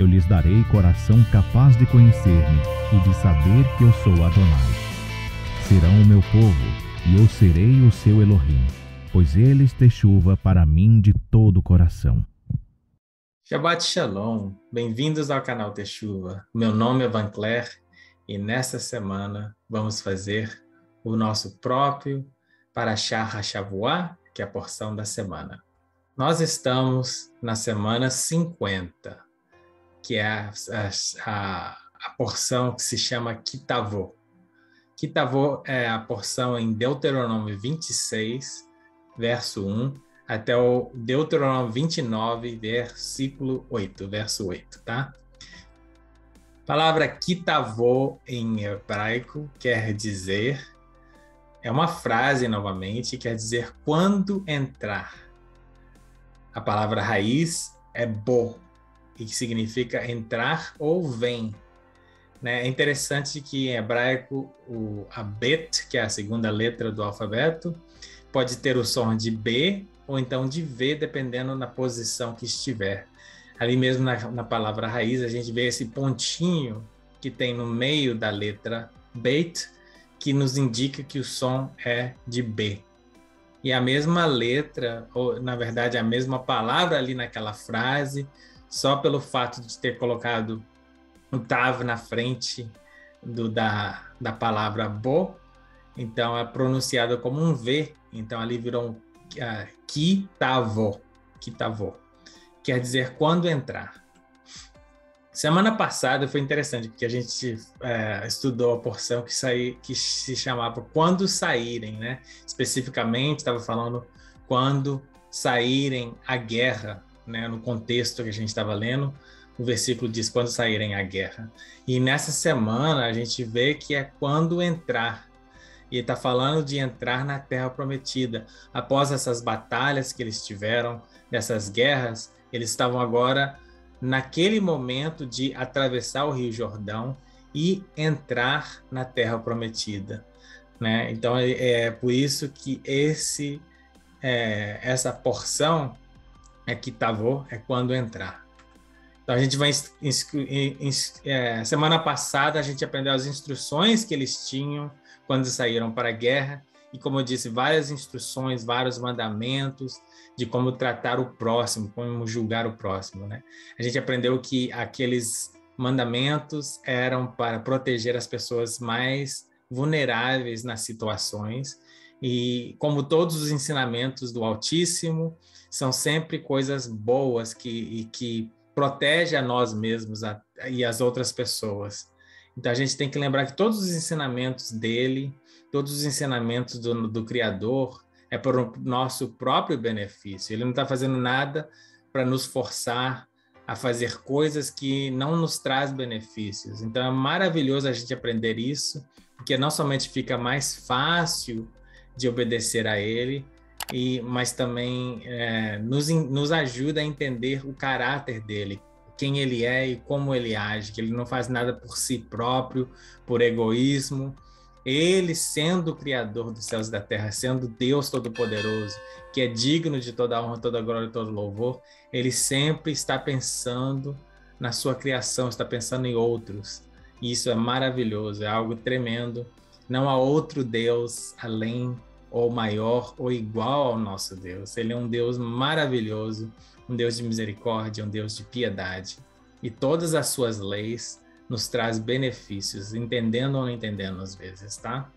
Eu lhes darei coração capaz de conhecer-me e de saber que eu sou Adonai. Serão o meu povo, e eu serei o seu Elohim, pois eles teshuva para mim de todo o coração. Shabbat Shalom, bem-vindos ao canal Teshuva. Meu nome é Van Cler e nesta semana vamos fazer o nosso próprio Parashá HaShavuá, que é a porção da semana. Nós estamos na semana 50, que é a porção que se chama Kitavô. Kitavô é a porção em Deuteronômio 26, verso 1, até o Deuteronômio 29, verso 8, tá? A palavra Kitavô em hebraico quer dizer, é uma frase novamente, quer dizer quando entrar. A palavra raiz é bo, e que significa entrar ou vem. É interessante que em hebraico a bet, que é a segunda letra do alfabeto, pode ter o som de B ou então de V, dependendo da posição que estiver. Ali mesmo na palavra raiz, a gente vê esse pontinho que tem no meio da letra bet, que nos indica que o som é de B. E a mesma letra, ou na verdade a mesma palavra ali naquela frase, só pelo fato de ter colocado o tav na frente da palavra bo, então é pronunciado como um V, então ali virou um kitavô, quer dizer quando entrar. Semana passada foi interessante, porque a gente estudou a porção que se chamava Quando Saírem, né? Especificamente estava falando quando saírem à guerra, né? No contexto que a gente estava lendo, o versículo diz quando saírem à guerra. E nessa semana a gente vê que é quando entrar. E está falando de entrar na Terra Prometida. Após essas batalhas que eles tiveram, dessas guerras, eles estavam agora naquele momento de atravessar o Rio Jordão e entrar na Terra Prometida, né? Então é por isso que essa porção Kitavô é quando entrar. Então a gente vai semana passada a gente aprendeu as instruções que eles tinham quando saíram para a guerra e, como eu disse, várias instruções, vários mandamentos de como tratar o próximo, como julgar o próximo, né? A gente aprendeu que aqueles mandamentos eram para proteger as pessoas mais vulneráveis nas situações e, como todos os ensinamentos do Altíssimo, são sempre coisas boas que protege a nós mesmos e as outras pessoas. Então a gente tem que lembrar que todos os ensinamentos dele, todos os ensinamentos do Criador é para o nosso próprio benefício. Ele não está fazendo nada para nos forçar a fazer coisas que não nos traz benefícios. Então é maravilhoso a gente aprender isso, porque não somente fica mais fácil de obedecer a ele, mas também nos ajuda a entender o caráter dele, quem ele é e como ele age, que ele não faz nada por si próprio, por egoísmo. Ele, sendo o Criador dos céus e da terra, sendo Deus Todo-Poderoso, que é digno de toda a honra, toda a glória e todo louvor, ele sempre está pensando na sua criação, está pensando em outros. E isso é maravilhoso, é algo tremendo. Não há outro Deus além ou maior ou igual ao nosso Deus. Ele é um Deus maravilhoso, um Deus de misericórdia, um Deus de piedade. E todas as suas leis nos traz benefícios, entendendo ou não entendendo às vezes, tá?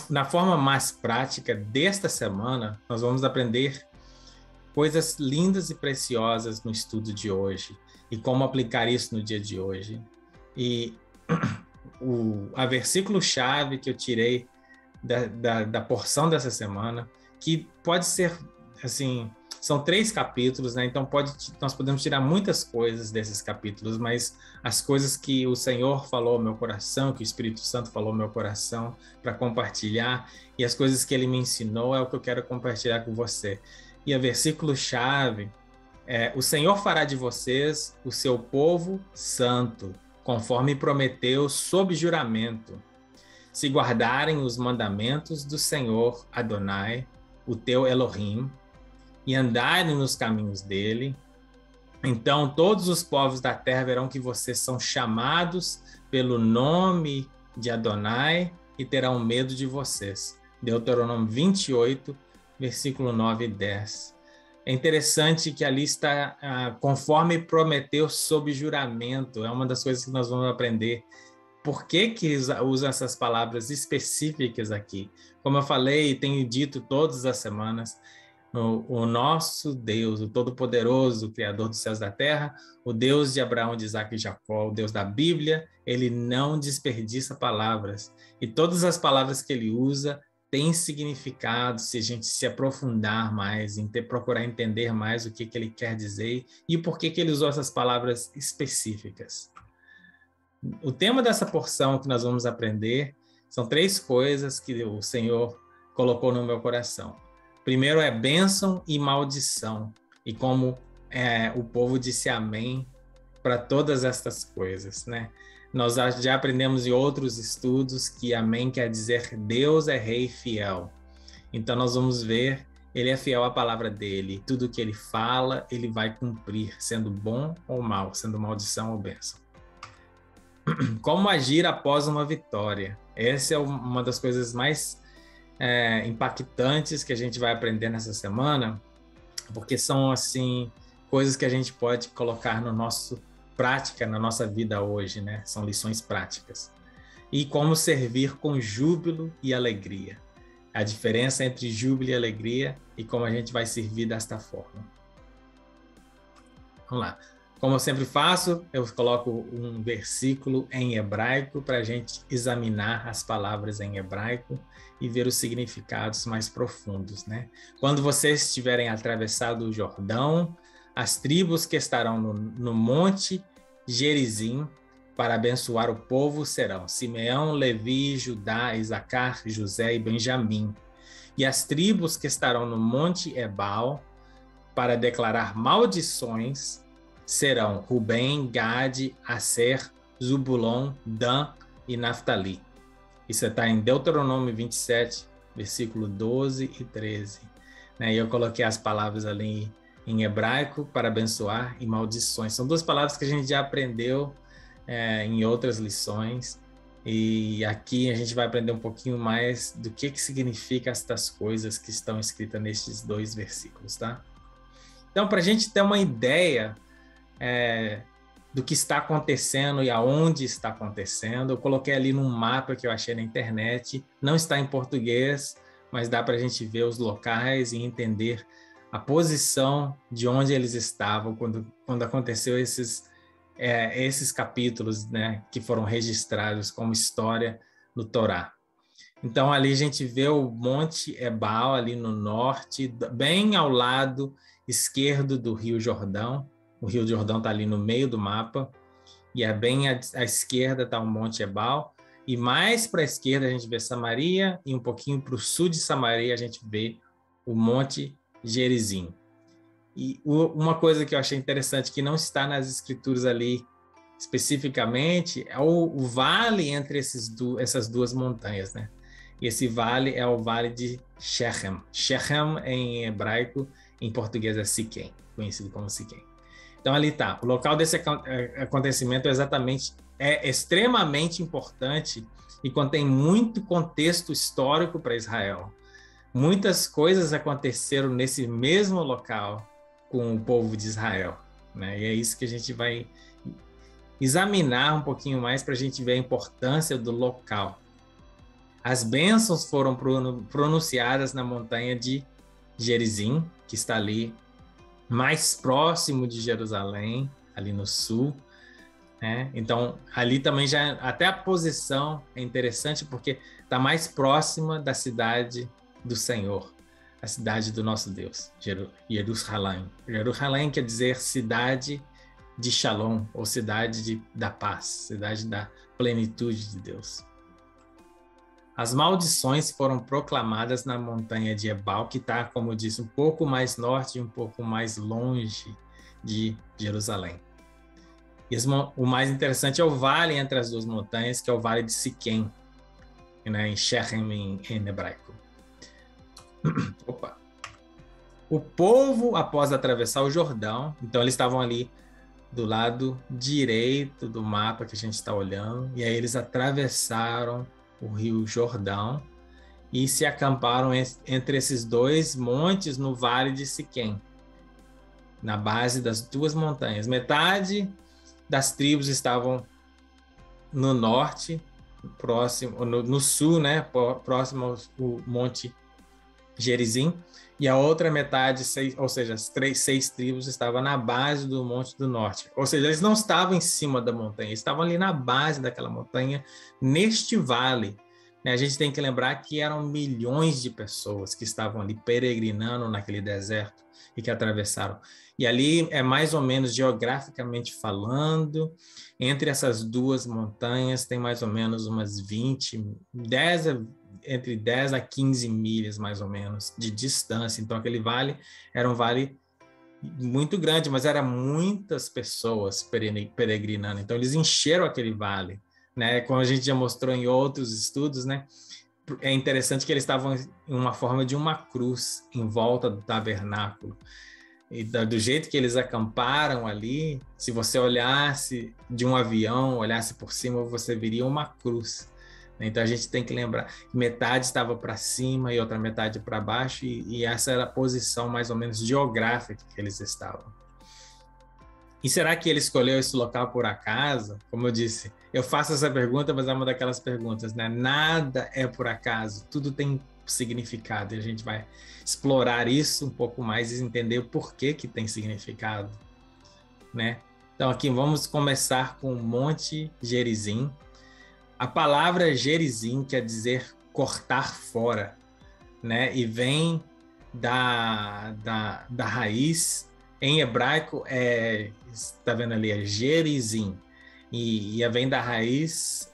Na forma mais prática desta semana, nós vamos aprender coisas lindas e preciosas no estudo de hoje e como aplicar isso no dia de hoje. E a versículo-chave que eu tirei da porção dessa semana, que pode ser, assim, são 3 capítulos, né? Então nós podemos tirar muitas coisas desses capítulos, mas as coisas que o Senhor falou ao meu coração, que o Espírito Santo falou ao meu coração para compartilhar, e as coisas que ele me ensinou é o que eu quero compartilhar com você. E a versículo-chave é: o Senhor fará de vocês o seu povo santo, conforme prometeu sob juramento, se guardarem os mandamentos do Senhor Adonai, o teu Elohim, e andarem nos caminhos dele, Então todos os povos da terra verão que vocês são chamados pelo nome de Adonai e terão medo de vocês. Deuteronômio 28, versículo 9 e 10. É interessante que ali está, conforme prometeu sob juramento, é uma das coisas que nós vamos aprender. Por que usa essas palavras específicas aqui? Como eu falei e tenho dito todas as semanas, o nosso Deus, o Todo-Poderoso, o Criador dos céus e da terra, o Deus de Abraão, de Isaac e Jacó, o Deus da Bíblia, ele não desperdiça palavras. E todas as palavras que ele usa têm significado se a gente se aprofundar mais, procurar entender mais o que ele quer dizer e por que ele usou essas palavras específicas. O tema dessa porção que nós vamos aprender são 3 coisas que o Senhor colocou no meu coração. Primeiro é bênção e maldição, e como o povo disse amém para todas estas coisas, né? Nós já aprendemos em outros estudos que amém quer dizer Deus é rei fiel. Então nós vamos ver, ele é fiel à palavra dele, tudo que ele fala, ele vai cumprir, sendo bom ou mal, sendo maldição ou bênção. Como agir após uma vitória? Essa é uma das coisas mais impactantes que a gente vai aprender nessa semana, porque são assim coisas que a gente pode colocar na nossa vida hoje, né? São lições práticas. E como servir com júbilo e alegria. A diferença entre júbilo e alegria e como a gente vai servir desta forma. Vamos lá. Como eu sempre faço, eu coloco um versículo em hebraico para a gente examinar as palavras em hebraico e ver os significados mais profundos, né? Quando vocês tiverem atravessado o Jordão, as tribos que estarão no monte Gerizim para abençoar o povo serão Simeão, Levi, Judá, Isacar, José e Benjamim. E as tribos que estarão no monte Ebal para declarar maldições serão Rubem, Gade, Aser, Zubulon, Dan e Naftali. Isso está em Deuteronômio 27, versículo 12 e 13. E eu coloquei as palavras ali em hebraico para abençoar e maldições. São 2 palavras que a gente já aprendeu em outras lições. E aqui a gente vai aprender um pouquinho mais do que significa estas coisas que estão escritas nestes 2 versículos, tá? Então, para a gente ter uma ideia do que está acontecendo e aonde está acontecendo, eu coloquei ali num mapa que eu achei na internet, não está em português, mas dá para a gente ver os locais e entender a posição de onde eles estavam quando aconteceu esses capítulos, né, que foram registrados como história no Torá. Então ali a gente vê o Monte Ebal ali no norte, bem ao lado esquerdo do Rio Jordão. O Rio Jordão está ali no meio do mapa, e bem à esquerda está o Monte Ebal, e mais para a esquerda a gente vê Samaria, e um pouquinho para o sul de Samaria a gente vê o Monte Gerizim. E uma coisa que eu achei interessante, que não está nas escrituras ali especificamente, é o vale entre essas 2 montanhas, né? E esse vale é o vale de Shechem. Shechem em hebraico, em português é Siquém, conhecido como Siquém. Então ali está, o local desse acontecimento é extremamente importante e contém muito contexto histórico para Israel. Muitas coisas aconteceram nesse mesmo local com o povo de Israel, né? E é isso que a gente vai examinar um pouquinho mais para a gente ver a importância do local. As bênçãos foram pronunciadas na montanha de Gerizim, que está ali mais próximo de Jerusalém, ali no sul, né? Então, ali também já até a posição é interessante porque está mais próxima da cidade do Senhor, a cidade do nosso Deus, Jerusalém. Jerusalém quer dizer cidade de Shalom, ou cidade da paz, cidade da plenitude de Deus. As maldições foram proclamadas na montanha de Ebal, que está, como eu disse, um pouco mais norte e um pouco mais longe de Jerusalém. E o mais interessante é o vale entre as 2 montanhas, que é o vale de Siquém, né, em Shechem em hebraico. Opa! O povo, após atravessar o Jordão, então eles estavam ali do lado direito do mapa que a gente está olhando, e aí eles atravessaram o rio Jordão e se acamparam entre esses dois montes no Vale de Siquém, na base das duas montanhas. Metade das tribos estavam no norte, próximo, no sul, né, próximo ao Monte Gerizim, e a outra metade, ou seja, as seis tribos estavam na base do Monte do Norte. Ou seja, eles não estavam em cima da montanha, eles estavam ali na base daquela montanha, neste vale. A gente tem que lembrar que eram milhões de pessoas que estavam ali peregrinando naquele deserto e que atravessaram. E ali é mais ou menos geograficamente falando, entre essas duas montanhas tem mais ou menos umas 20, entre 10 a 15 milhas, mais ou menos, de distância. Então, aquele vale era um vale muito grande, mas eram muitas pessoas peregrinando. Então, eles encheram aquele vale, né? Como a gente já mostrou em outros estudos, né? É interessante que eles estavam em uma forma de uma cruz em volta do tabernáculo. E do jeito que eles acamparam ali, se você olhasse de um avião, olhasse por cima, você veria uma cruz. Então a gente tem que lembrar que metade estava para cima e outra metade para baixo, e essa era a posição mais ou menos geográfica que eles estavam. E será que ele escolheu esse local por acaso? Como eu disse, eu faço essa pergunta, mas é uma daquelas perguntas, né? Nada é por acaso, tudo tem significado, e a gente vai explorar isso um pouco mais e entender o porquê que tem significado, né? Então aqui vamos começar com o Monte Gerizim. A palavra Gerizim quer dizer cortar fora, né? E vem da raiz, em hebraico, está vendo ali, é Gerizim, e vem da raiz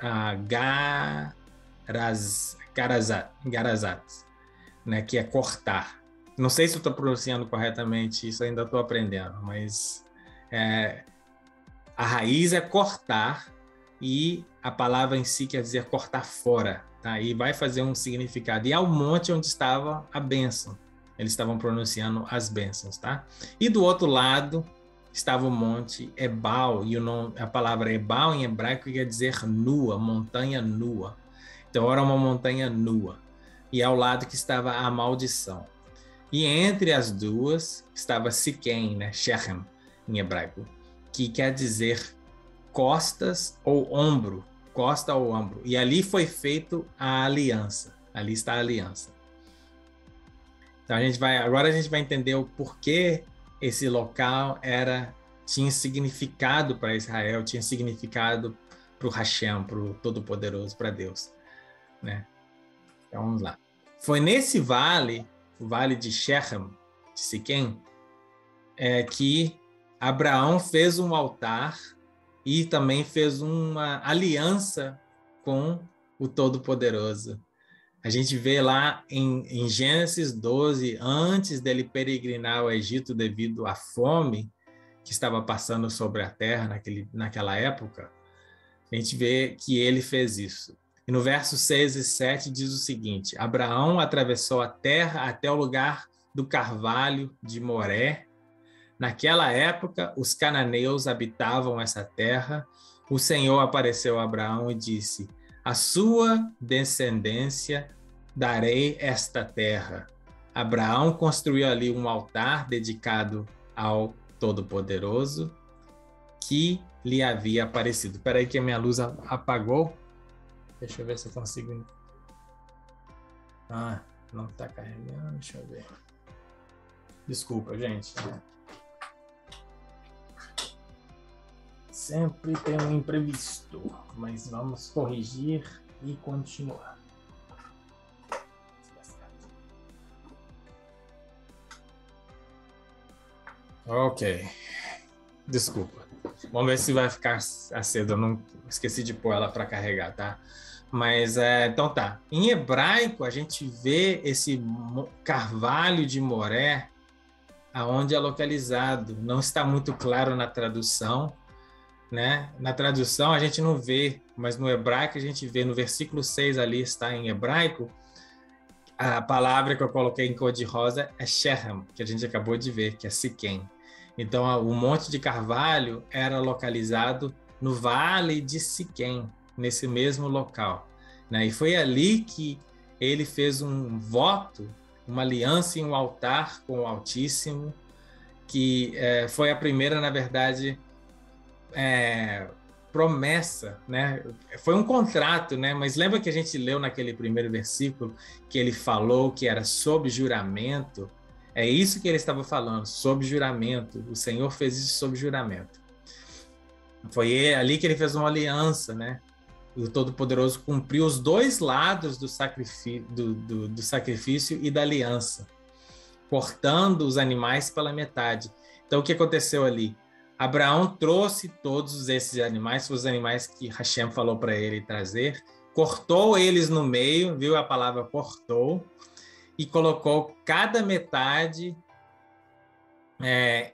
garazat, né? Que é cortar. Não sei se eu estou pronunciando corretamente, isso ainda estou aprendendo, mas a raiz é cortar, e a palavra em si quer dizer cortar fora, tá? E vai fazer um significado. E é o monte onde estava a bênção. Eles estavam pronunciando as bênçãos, tá? E do outro lado estava o monte Ebal, e a palavra Ebal em hebraico quer dizer nua, montanha nua. Então era uma montanha nua. E ao lado que estava a maldição. E entre as duas estava Siquém, né? Shechem em hebraico, que quer dizer costas ou ombro, costa ou ombro. E ali foi feito a aliança. Ali está a aliança. Então agora a gente vai entender o porquê esse local tinha significado para Israel, tinha significado para o Hashem, para o Todo-Poderoso, para Deus, né? Então vamos lá. Foi nesse vale, o vale de Shechem, de Siquém, que Abraão fez um altar e também fez uma aliança com o Todo-Poderoso. A gente vê lá em Gênesis 12, antes dele peregrinar ao Egito devido à fome que estava passando sobre a terra naquela época, a gente vê que ele fez isso. E no verso 6 e 7 diz o seguinte: Abraão atravessou a terra até o lugar do carvalho de Moré. Naquela época, os cananeus habitavam essa terra. O Senhor apareceu a Abraão e disse: a sua descendência darei esta terra. Abraão construiu ali um altar dedicado ao Todo-Poderoso que lhe havia aparecido. Espera aí que a minha luz apagou. Deixa eu ver se eu consigo. Não está carregando. Deixa eu ver. Desculpa, gente. Sempre tem um imprevisto, mas vamos corrigir e continuar. Ok. Desculpa. Vamos ver se vai ficar aceso. Eu não esqueci de pôr ela para carregar, tá? Mas, então tá. Em hebraico, a gente vê esse carvalho de Moré, aonde é localizado. Não está muito claro na tradução, né? Na tradução a gente não vê, mas no hebraico a gente vê, no versículo 6 ali está em hebraico, A palavra que eu coloquei em cor de rosa é Shechem, que a gente acabou de ver, que é Siquém. Então, o Monte de Carvalho era localizado no Vale de Siquém, nesse mesmo local, né? E foi ali que ele fez um voto, uma aliança em um altar com o Altíssimo, que foi a primeira, na verdade, promessa, né? Foi um contrato, né? Mas lembra que a gente leu naquele primeiro versículo que ele falou que era sob juramento? É isso que ele estava falando, sob juramento. O Senhor fez isso sob juramento. Foi ali que ele fez uma aliança, né? O Todo-Poderoso cumpriu os dois lados do sacrifício e da aliança, cortando os animais pela metade. Então, o que aconteceu ali? Abraão trouxe todos esses animais, os animais que Hashem falou para ele trazer, cortou eles no meio, viu a palavra cortou, e colocou cada metade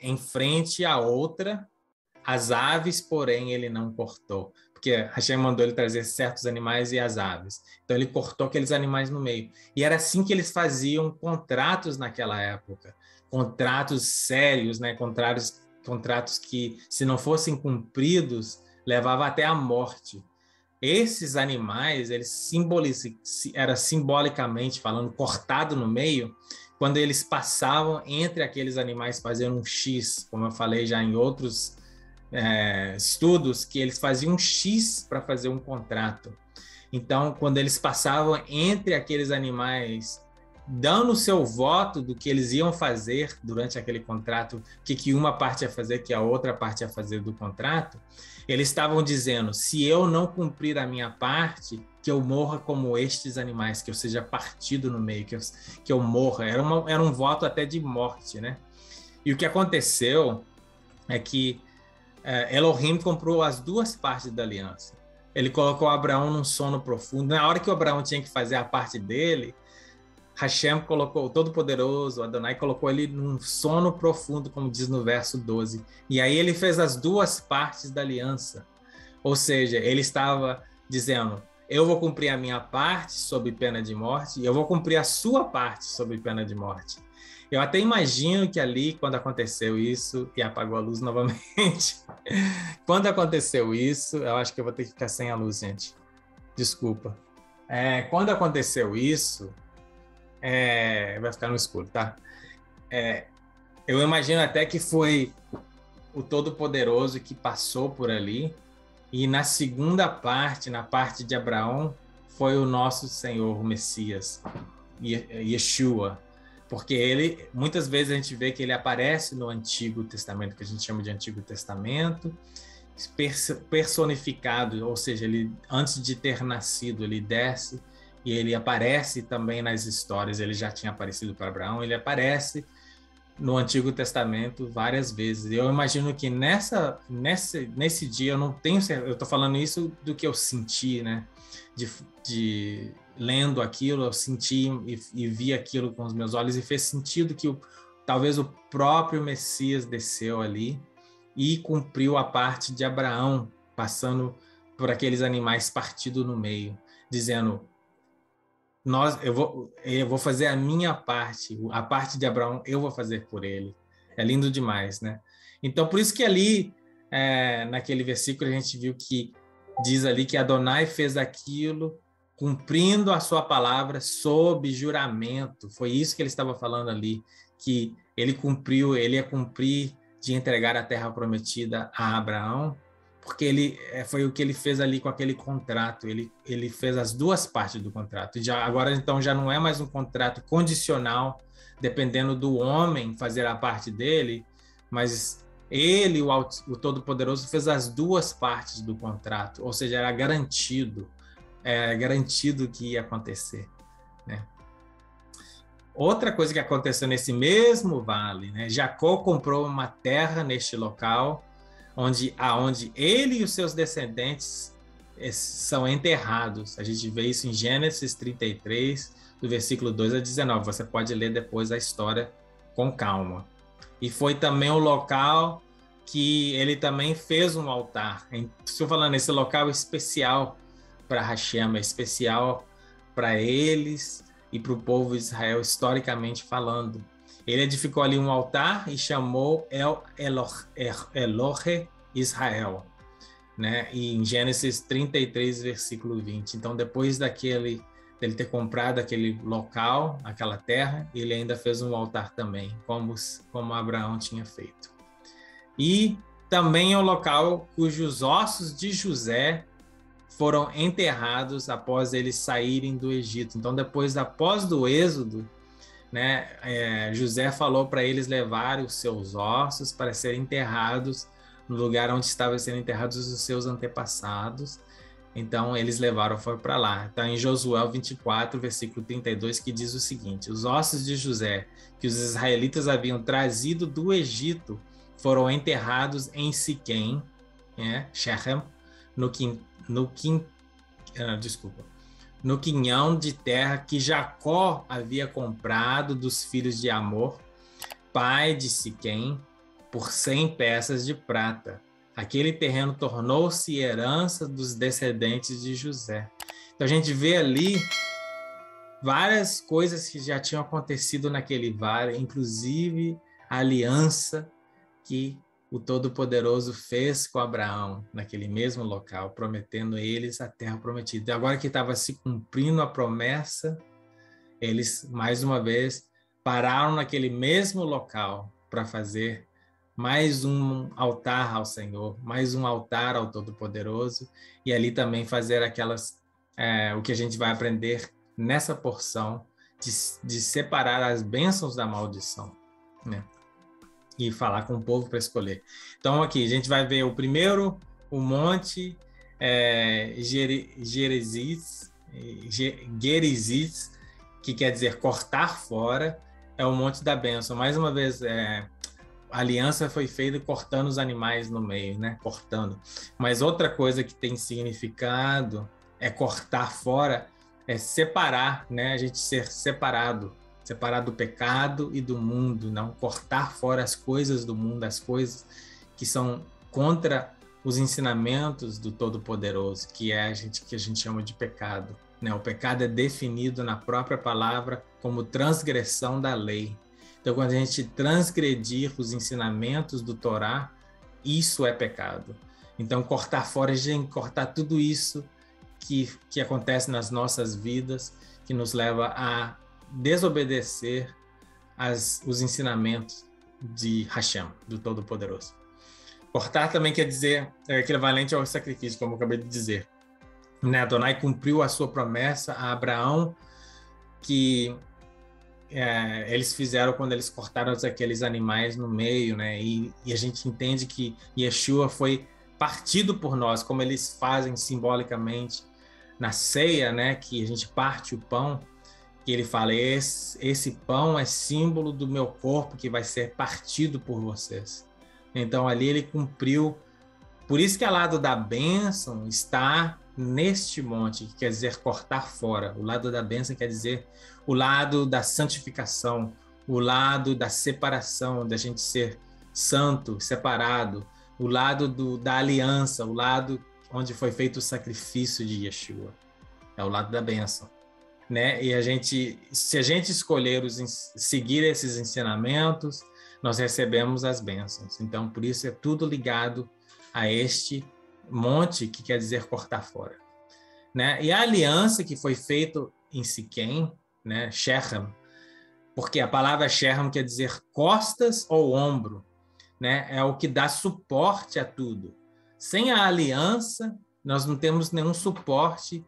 em frente à outra. As aves, porém, ele não cortou, porque Hashem mandou ele trazer certos animais e as aves. Então ele cortou aqueles animais no meio. E era assim que eles faziam contratos naquela época. Contratos sérios, né? Contratos que, se não fossem cumpridos, levava até a morte. Esses animais, eles era simbolicamente falando, cortado no meio, quando eles passavam entre aqueles animais fazendo um X, como eu falei já em outros estudos, que eles faziam um X para fazer um contrato. Então, quando eles passavam entre aqueles animais, dando o seu voto do que eles iam fazer durante aquele contrato, o que uma parte ia fazer, que a outra parte ia fazer do contrato, eles estavam dizendo, se eu não cumprir a minha parte, que eu morra como estes animais, que eu seja partido no meio, que eu morra. Era um voto até de morte, né? E o que aconteceu é que Elohim comprou as duas partes da aliança. Ele colocou Abraão num sono profundo. Na hora que o Abraão tinha que fazer a parte dele, Hashem colocou, o Todo-Poderoso, Adonai, colocou ele num sono profundo, como diz no verso 12. E aí ele fez as duas partes da aliança. Ou seja, ele estava dizendo, eu vou cumprir a minha parte sob pena de morte, e eu vou cumprir a sua parte sob pena de morte. Eu até imagino que ali, quando aconteceu isso, e apagou a luz novamente, quando aconteceu isso, eu acho que eu vou ter que ficar sem a luz, gente. Desculpa. Quando aconteceu isso, vai ficar no escuro, tá? Eu imagino até que foi o Todo-Poderoso que passou por ali, e na segunda parte, na parte de Abraão, foi o nosso Senhor, o Messias, Yeshua. Porque ele, muitas vezes a gente vê que ele aparece no Antigo Testamento, que a gente chama de Antigo Testamento, personificado, ou seja, ele antes de ter nascido, ele desce e ele aparece também nas histórias. Ele já tinha aparecido para Abraão, ele aparece no Antigo Testamento várias vezes. Eu imagino que nesse dia, eu não tenho certeza, eu estou falando isso do que eu senti, né? De lendo aquilo, eu senti e vi aquilo com os meus olhos, e fez sentido que talvez o próprio Messias desceu ali e cumpriu a parte de Abraão, passando por aqueles animais partidos no meio, dizendo, eu vou fazer a minha parte, a parte de Abraão eu vou fazer por ele. É lindo demais, né? Então, por isso que ali, naquele versículo, a gente viu que diz ali que Adonai fez aquilo cumprindo a sua palavra sob juramento. Foi isso que ele estava falando ali, que ele ia cumprir de entregar a terra prometida a Abraão, porque foi o que ele fez ali com aquele contrato. Ele fez as duas partes do contrato. Agora, então, já não é mais um contrato condicional, dependendo do homem fazer a parte dele, mas ele, o Todo-Poderoso, fez as duas partes do contrato, ou seja, era garantido que ia acontecer, né? Outra coisa que aconteceu nesse mesmo vale, né? Jacó comprou uma terra neste local, aonde ele e os seus descendentes são enterrados. A gente vê isso em Gênesis 33, do versículo 2 a 19. Você pode ler depois a história com calma. E foi também o local que ele também fez um altar. Estou falando, esse local especial para Hashem, especial para eles, e para o povo de Israel, historicamente falando. Ele edificou ali um altar e chamou Elohe Israel, né? E em Gênesis 33, versículo 20. Então, depois dele ter comprado aquele local, aquela terra, ele ainda fez um altar também, como Abraão tinha feito. E também é o local cujos ossos de José foram enterrados após eles saírem do Egito. Então, após do êxodo, né, José falou para eles levarem os seus ossos para serem enterrados no lugar onde estavam sendo enterrados os seus antepassados. Então, eles foram para lá. Está em Josué 24, versículo 32, que diz o seguinte: os ossos de José, que os israelitas haviam trazido do Egito, foram enterrados em Siquém, Shechem, no quinhão de terra que Jacó havia comprado dos filhos de Amor, pai de Siquém, por 100 peças de prata. Aquele terreno tornou-se herança dos descendentes de José. Então a gente vê ali várias coisas que já tinham acontecido naquele vale, inclusive a aliança que o Todo-Poderoso fez com Abraão naquele mesmo local, prometendo a eles a terra prometida. E agora que estava se cumprindo a promessa, eles, mais uma vez, pararam naquele mesmo local para fazer mais um altar ao Senhor, mais um altar ao Todo-Poderoso, e ali também fazer o que a gente vai aprender nessa porção, de separar as bênçãos da maldição, né? E falar com o povo para escolher. Então aqui a gente vai ver o primeiro, o monte Gerizim, que quer dizer cortar fora, é o monte da bênção. Mais uma vez, a aliança foi feita cortando os animais no meio, né? Cortando. Mas outra coisa que tem significado é cortar fora, é separar, né? A gente ser separado do pecado e do mundo, não cortar fora as coisas do mundo, as coisas que são contra os ensinamentos do Todo-Poderoso, que a gente chama de pecado, né? O pecado é definido na própria palavra como transgressão da lei. Então, quando a gente transgredir os ensinamentos do Torá, isso é pecado. Então, cortar fora, a gente cortar tudo isso que acontece nas nossas vidas, que nos leva a desobedecer os ensinamentos de Hashem, do Todo-Poderoso. Cortar também quer dizer equivalente ao sacrifício, como eu acabei de dizer. Né? Adonai cumpriu a sua promessa a Abraão, que eles fizeram quando eles cortaram aqueles animais no meio, né? E a gente entende que Yeshua foi partido por nós, como eles fazem simbolicamente na ceia, né? Que a gente parte o pão, que ele fala, esse pão é símbolo do meu corpo que vai ser partido por vocês. Então ali ele cumpriu. Por isso que ao lado da bênção está neste monte, que quer dizer cortar fora. O lado da bênção quer dizer o lado da santificação, o lado da separação, da gente ser santo, separado, o lado da aliança, o lado onde foi feito o sacrifício de Yeshua. É o lado da bênção. Né? E se a gente escolher seguir esses ensinamentos, nós recebemos as bênçãos. Então, por isso é tudo ligado a este monte, que quer dizer cortar fora. Né? E a aliança que foi feita em Siquém, né? Shechem, porque a palavra Shechem quer dizer costas ou ombro, né? É o que dá suporte a tudo. Sem a aliança, nós não temos nenhum suporte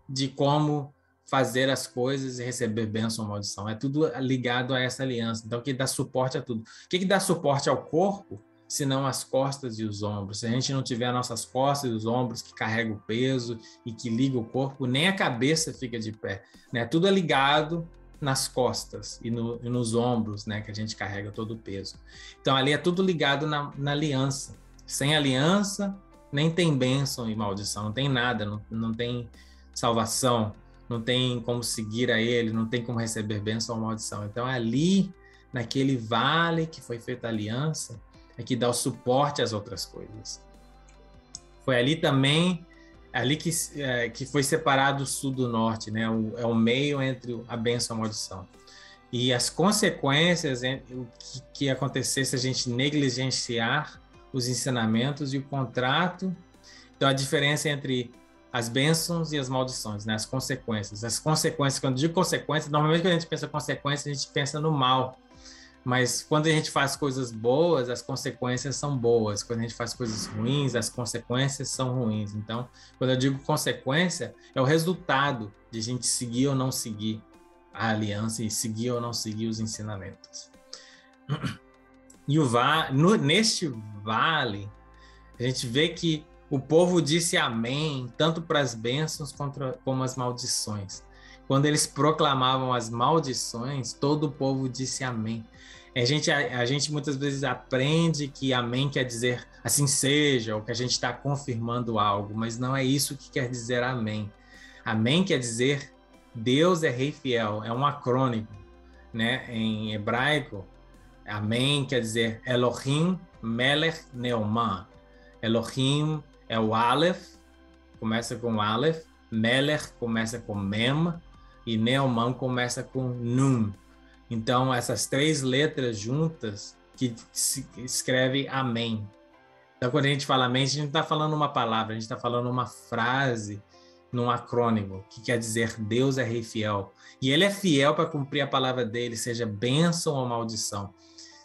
de como fazer as coisas e receber bênção ou maldição. É tudo ligado a essa aliança. Então, o que dá suporte a tudo. O que dá suporte ao corpo, senão as costas e os ombros? Se a gente não tiver nossas costas e os ombros que carregam o peso e que ligam o corpo, nem a cabeça fica de pé. Né? Tudo é ligado nas costas e nos ombros, né? Que a gente carrega todo o peso. Então, ali é tudo ligado na aliança. Sem aliança, nem tem bênção e maldição, não tem nada, não tem salvação, não tem como seguir a ele, não tem como receber bênção ou maldição. Então, ali, naquele vale que foi feita a aliança, é que dá o suporte às outras coisas. Foi ali também ali que foi separado o sul do norte, né? É o meio entre a bênção e a maldição. E as consequências, o que acontecer se a gente negligenciar os ensinamentos e o contrato. Então, a diferença entre as bênçãos e as maldições, né? As consequências. As consequências, quando eu digo consequências, normalmente quando a gente pensa em consequências, a gente pensa no mal. Mas quando a gente faz coisas boas, as consequências são boas. Quando a gente faz coisas ruins, as consequências são ruins. Então, quando eu digo consequência, é o resultado de a gente seguir ou não seguir a aliança e seguir ou não seguir os ensinamentos. E neste vale, a gente vê que o povo disse amém, tanto para as bênçãos como as maldições. Quando eles proclamavam as maldições, todo o povo disse amém. A gente muitas vezes aprende que amém quer dizer assim seja, ou que a gente está confirmando algo, mas não é isso que quer dizer amém. Amém quer dizer Deus é rei fiel, é um acrônimo, né? Em hebraico, amém quer dizer Elohim Melech Neomah. Elohim é o Aleph, começa com Aleph, Melech começa com Mem e Neomah começa com Nun. Então, essas três letras juntas que se escreve amém. Então, quando a gente fala amém, a gente não está falando uma palavra, a gente está falando uma frase num acrônimo, que quer dizer Deus é rei fiel. E ele é fiel para cumprir a palavra dele, seja bênção ou maldição.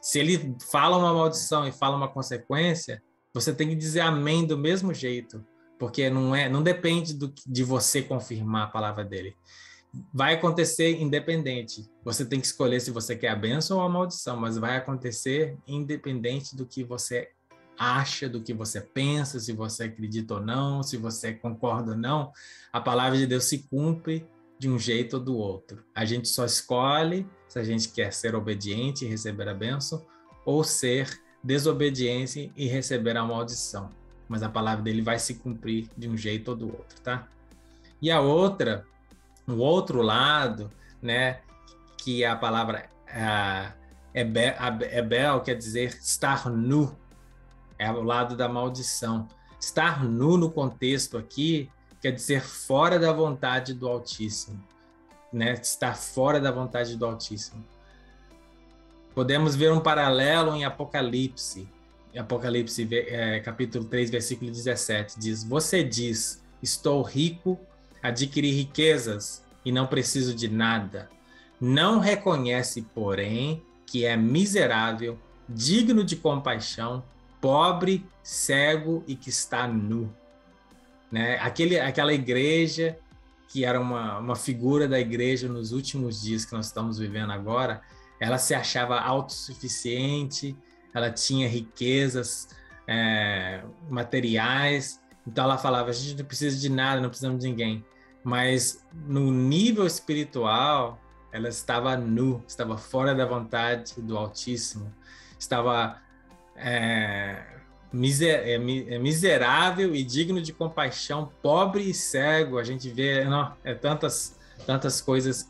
Se ele fala uma maldição e fala uma consequência, você tem que dizer amém do mesmo jeito, porque não depende de você confirmar a palavra dele. Vai acontecer independente. Você tem que escolher se você quer a bênção ou a maldição, mas vai acontecer independente do que você acha, do que você pensa, se você acredita ou não, se você concorda ou não. A palavra de Deus se cumpre de um jeito ou do outro. A gente só escolhe se a gente quer ser obediente e receber a bênção ou ser desobediente e receber a maldição. Mas a palavra dele vai se cumprir de um jeito ou do outro, tá? E o outro lado, né, que a palavra Ebel quer dizer estar nu, é o lado da maldição. Estar nu no contexto aqui quer dizer fora da vontade do Altíssimo, né? Estar fora da vontade do Altíssimo. Podemos ver um paralelo em Apocalipse. Apocalipse, capítulo 3, versículo 17, diz: Você diz, estou rico, adquiri riquezas e não preciso de nada. Não reconhece, porém, que é miserável, digno de compaixão, pobre, cego e que está nu. Né? Aquela igreja que era uma figura da igreja nos últimos dias que nós estamos vivendo agora, ela se achava autossuficiente, ela tinha riquezas materiais, então ela falava, a gente não precisa de nada, não precisamos de ninguém. Mas no nível espiritual, ela estava nu, estava fora da vontade do Altíssimo, estava miserável e digno de compaixão, pobre e cego. A gente vê tantas coisas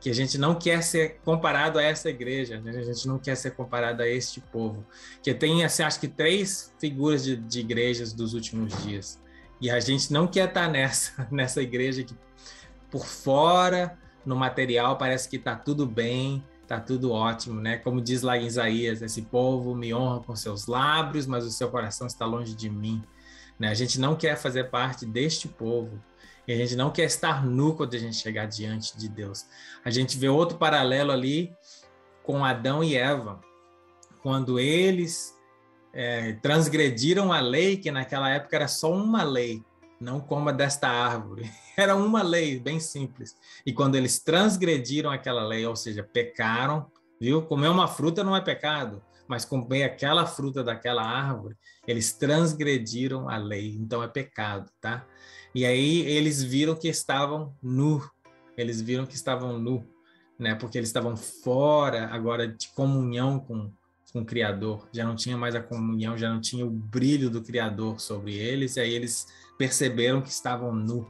que a gente não quer ser comparado a essa igreja, né? A gente não quer ser comparado a este povo, que tem, assim, acho que 3 figuras de igrejas dos últimos dias. E a gente não quer estar nessa igreja que por fora, no material, parece que está tudo bem, está tudo ótimo, né? Como diz lá em Isaías, esse povo me honra com seus lábios, mas o seu coração está longe de mim. Né? A gente não quer fazer parte deste povo. E a gente não quer estar nu quando a gente chegar diante de Deus. A gente vê outro paralelo ali com Adão e Eva. Quando eles transgrediram a lei, que naquela época era só uma lei, não coma desta árvore. Era uma lei bem simples. E quando eles transgrediram aquela lei, ou seja, pecaram, viu? Comer uma fruta não é pecado, mas comer aquela fruta daquela árvore, eles transgrediram a lei, então é pecado, tá? E aí eles viram que estavam nu, né? Porque eles estavam fora agora de comunhão com o Criador, já não tinha mais a comunhão, já não tinha o brilho do Criador sobre eles, e aí eles perceberam que estavam nu,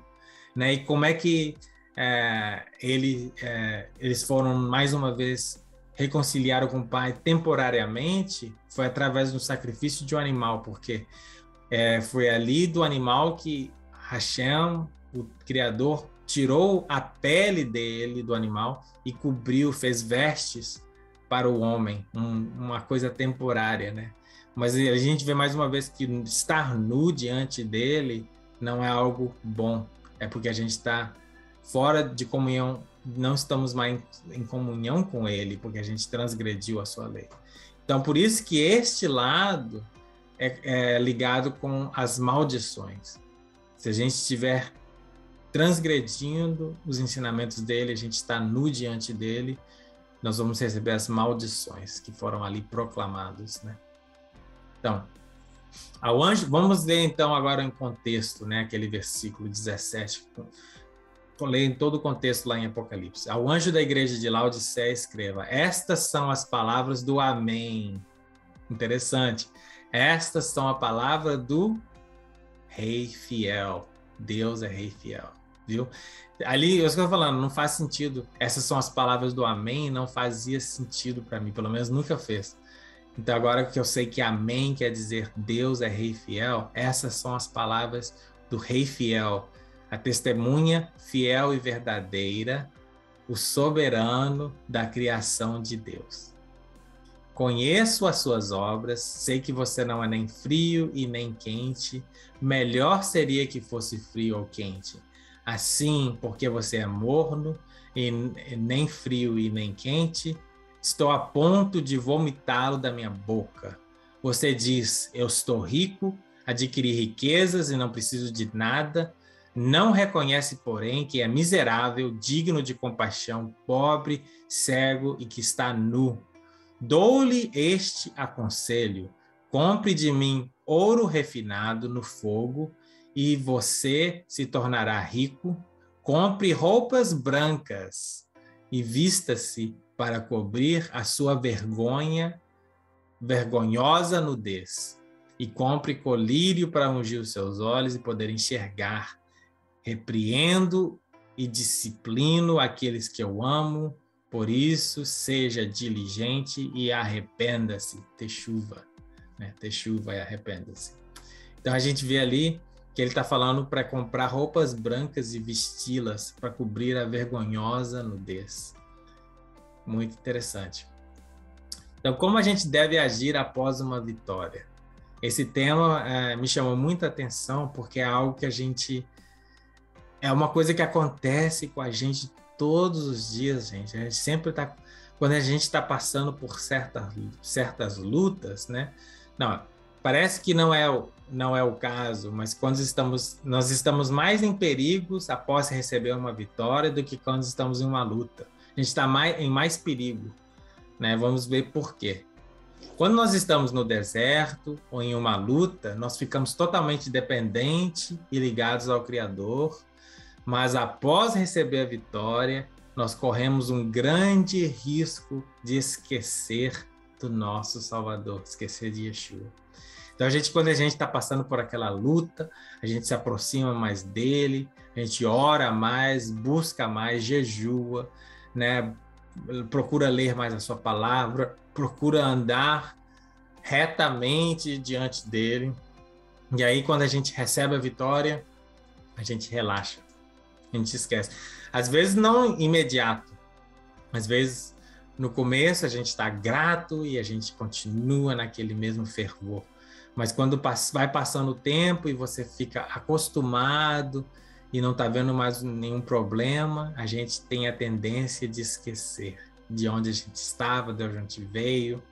né? E como é que eles foram mais uma vez reconciliaram com o Pai temporariamente? Foi através do sacrifício de um animal, porque Foi ali do animal que Hashem, o Criador, tirou a pele dele, do animal, e cobriu, fez vestes para o homem, uma coisa temporária, né? Mas a gente vê mais uma vez que estar nu diante dele não é algo bom. É porque a gente está fora de comunhão, não estamos mais em comunhão com ele, porque a gente transgrediu a sua lei. Então, por isso que este lado é ligado com as maldições. Se a gente estiver transgredindo os ensinamentos dele, a gente está nu diante dele, nós vamos receber as maldições que foram ali proclamadas, né? Então, ao anjo, vamos ler então agora em contexto, né? Aquele versículo 17, vou ler em todo o contexto lá em Apocalipse. Ao anjo da igreja de Laodiceia escreva: estas são as palavras do Amém. Interessante. Estas são a palavra do Rei fiel. Deus é Rei fiel, viu? Ali, eu estou falando, não faz sentido. Essas são as palavras do Amém, não fazia sentido para mim, pelo menos nunca fez. Então, agora que eu sei que Amém quer dizer Deus é Rei fiel, essas são as palavras do Rei fiel, a testemunha fiel e verdadeira, o soberano da criação de Deus. Conheço as suas obras, sei que você não é nem frio e nem quente. Melhor seria que fosse frio ou quente. Assim, porque você é morno e nem frio e nem quente, estou a ponto de vomitá-lo da minha boca. Você diz: eu estou rico, adquiri riquezas e não preciso de nada. Não reconhece, porém, que é miserável, digno de compaixão, pobre, cego e que está nu. Dou-lhe este aconselho: compre de mim ouro refinado no fogo e você se tornará rico. Compre roupas brancas e vista-se para cobrir a sua vergonhosa nudez. E compre colírio para ungir os seus olhos e poder enxergar. Repreendo e disciplino aqueles que eu amo. Por isso, seja diligente e arrependa-se. Teshuva, né? Teshuva e arrependa-se. Então, a gente vê ali que ele está falando para comprar roupas brancas e vesti-las para cobrir a vergonhosa nudez. Muito interessante. Então, como a gente deve agir após uma vitória? Esse tema me chamou muita atenção porque é algo que é uma coisa que acontece com a gente todos os dias, gente. A gente sempre está, quando a gente está passando por certas lutas, né? Não, parece que não é o caso, mas quando nós estamos mais em perigos após receber uma vitória do que quando estamos em uma luta. A gente está em mais perigo, né? Vamos ver por quê. Quando nós estamos no deserto ou em uma luta, nós ficamos totalmente dependentes e ligados ao Criador. Mas após receber a vitória, nós corremos um grande risco de esquecer do nosso Salvador, esquecer de Yeshua. Então, quando a gente está passando por aquela luta, a gente se aproxima mais dele, a gente ora mais, busca mais, jejua, né? Procura ler mais a sua palavra, procura andar retamente diante dele. E aí, quando a gente recebe a vitória, a gente relaxa. A gente esquece. Às vezes não imediato. Às vezes no começo a gente está grato e a gente continua naquele mesmo fervor. Mas quando vai passando o tempo e você fica acostumado e não está vendo mais nenhum problema, a gente tem a tendência de esquecer de onde a gente estava, de onde a gente veio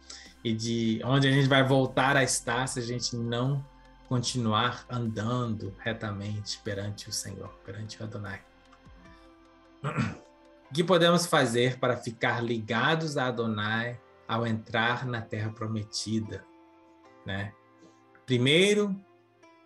e de onde a gente vai voltar a estar se a gente não continuar andando retamente perante o Senhor, perante o Adonai. O que podemos fazer para ficar ligados a Adonai ao entrar na Terra Prometida, né? Primeiro,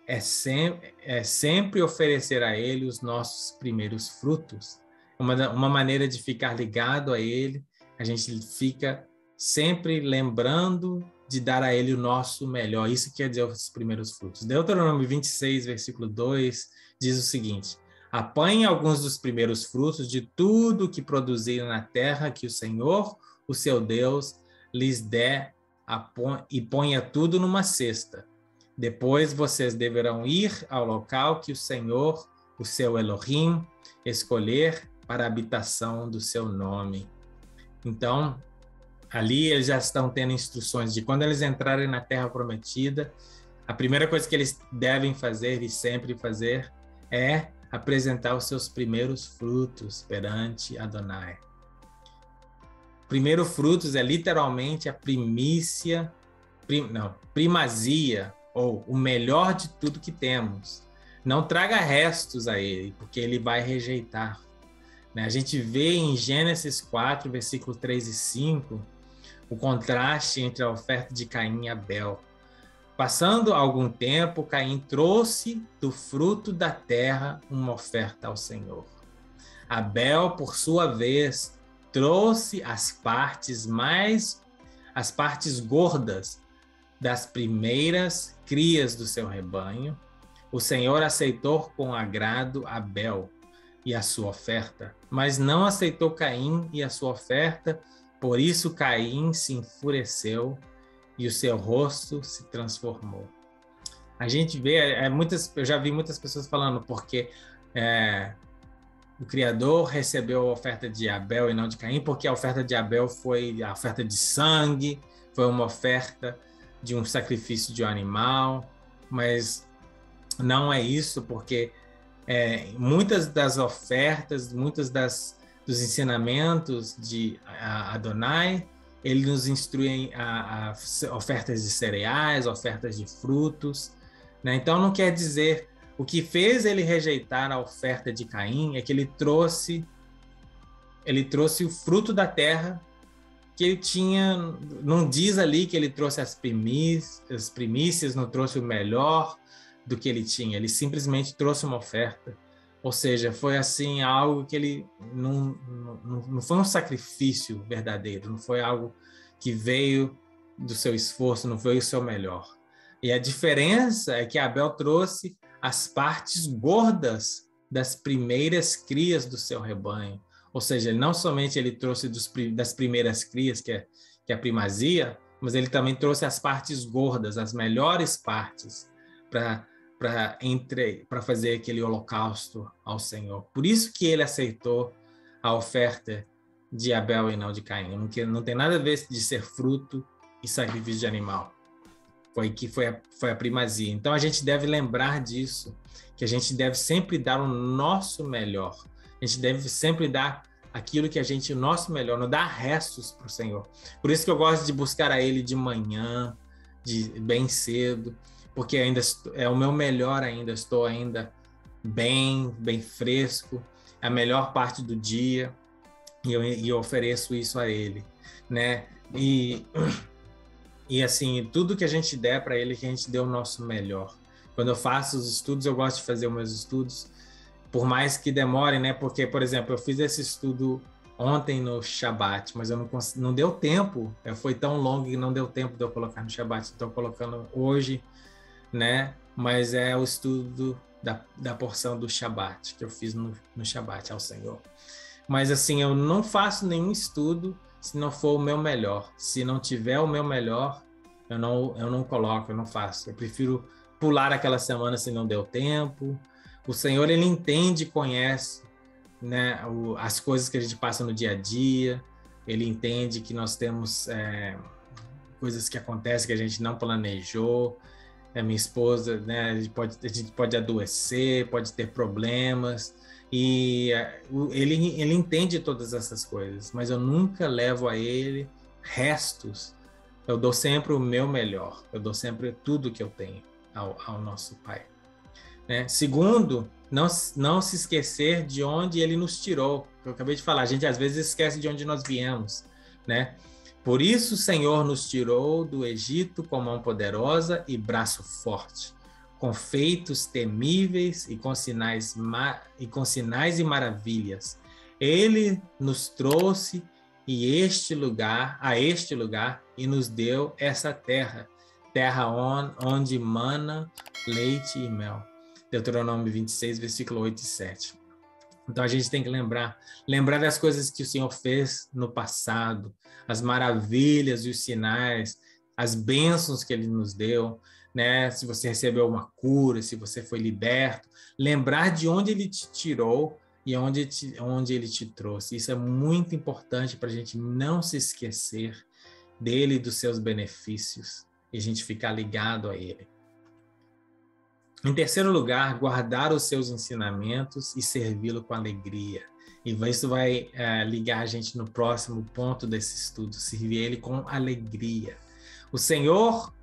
é sempre oferecer a Ele os nossos primeiros frutos. Uma maneira de ficar ligado a Ele, a gente fica sempre lembrando de dar a Ele o nosso melhor. Isso quer dizer os primeiros frutos. Deuteronômio 26, versículo 2, diz o seguinte: apanhe alguns dos primeiros frutos de tudo que produzirem na terra que o Senhor, o seu Deus, lhes der e ponha tudo numa cesta. Depois vocês deverão ir ao local que o Senhor, o seu Elohim, escolher para a habitação do seu nome. Então, ali eles já estão tendo instruções de quando eles entrarem na Terra Prometida, a primeira coisa que eles devem fazer e sempre fazer é apresentar os seus primeiros frutos perante Adonai. Primeiro frutos é literalmente a primazia, ou o melhor de tudo que temos. Não traga restos a ele, porque ele vai rejeitar. A gente vê em Gênesis 4, versículos 3 e 5, o contraste entre a oferta de Caim e Abel. Passando algum tempo, Caim trouxe do fruto da terra uma oferta ao Senhor. Abel, por sua vez, trouxe as partes gordas das primeiras crias do seu rebanho. O Senhor aceitou com agrado Abel e a sua oferta, mas não aceitou Caim e a sua oferta, por isso Caim se enfureceu e o seu rosto se transformou. A gente vê, eu já vi muitas pessoas falando, porque o Criador recebeu a oferta de Abel e não de Caim, porque a oferta de Abel foi a oferta de sangue, foi uma oferta de um sacrifício de um animal, mas não é isso, porque muitas das ofertas, dos ensinamentos de Adonai, ele nos instrui a ofertas de cereais, ofertas de frutos, né? Então não quer dizer, o que fez ele rejeitar a oferta de Caim é que ele trouxe o fruto da terra que ele tinha. Não diz ali que ele trouxe as primícias, não trouxe o melhor do que ele tinha, ele simplesmente trouxe uma oferta. Ou seja, foi assim algo que ele não foi um sacrifício verdadeiro, não foi algo que veio do seu esforço, não foi o seu melhor. E a diferença é que Abel trouxe as partes gordas das primeiras crias do seu rebanho. Ou seja, não somente ele trouxe das primeiras crias, que é a primazia, mas ele também trouxe as partes gordas, as melhores partes, para fazer aquele holocausto ao Senhor. Por isso que ele aceitou a oferta de Abel e não de Caim. Não tem nada a ver de ser fruto e sacrifício de animal. Foi a primazia. Então a gente deve lembrar disso, que a gente deve sempre dar o nosso melhor. A gente deve sempre dar aquilo que o nosso melhor, não dar restos para o Senhor. Por isso que eu gosto de buscar a Ele de manhã, bem cedo, porque ainda é o meu melhor ainda, estou ainda bem fresco, é a melhor parte do dia, e eu ofereço isso a Ele, né? E assim, tudo que a gente der para Ele, que a gente dê o nosso melhor. Quando eu faço os estudos, eu gosto de fazer os meus estudos, por mais que demore, né? Porque, por exemplo, eu fiz esse estudo ontem no Shabat, mas não deu tempo, foi tão longo que não deu tempo de eu colocar no Shabat, estou colocando hoje, né? Mas é o estudo da porção do Shabat, que eu fiz no Shabat ao Senhor. Mas assim, eu não faço nenhum estudo se não for o meu melhor. Se não tiver o meu melhor, eu não coloco, eu não faço. Eu prefiro pular aquela semana se não deu tempo. O Senhor, Ele entende e conhece, né, as coisas que a gente passa no dia a dia. Ele entende que nós temos coisas que acontecem que a gente não planejou. Minha esposa, né, a gente pode adoecer, pode ter problemas, e ele entende todas essas coisas, mas eu nunca levo a ele restos. Eu dou sempre o meu melhor, eu dou sempre tudo que eu tenho ao nosso Pai, né? Segundo, não se esquecer de onde ele nos tirou. Eu acabei de falar, a gente às vezes esquece de onde nós viemos, né? Por isso o Senhor nos tirou do Egito com mão poderosa e braço forte, com feitos temíveis e com sinais e maravilhas. Ele nos trouxe a este lugar e nos deu essa terra onde mana leite e mel. Deuteronômio 26, versículo 8 e 7. Então a gente tem que lembrar das coisas que o Senhor fez no passado, as maravilhas e os sinais, as bênçãos que Ele nos deu. né? Se você recebeu uma cura, se você foi liberto, lembrar de onde ele te tirou e onde ele te trouxe. Isso é muito importante para a gente não se esquecer dele e dos seus benefícios e a gente ficar ligado a ele. Em terceiro lugar, guardar os seus ensinamentos e servi-lo com alegria. E isso vai ligar a gente no próximo ponto desse estudo, servir ele com alegria. O Senhor,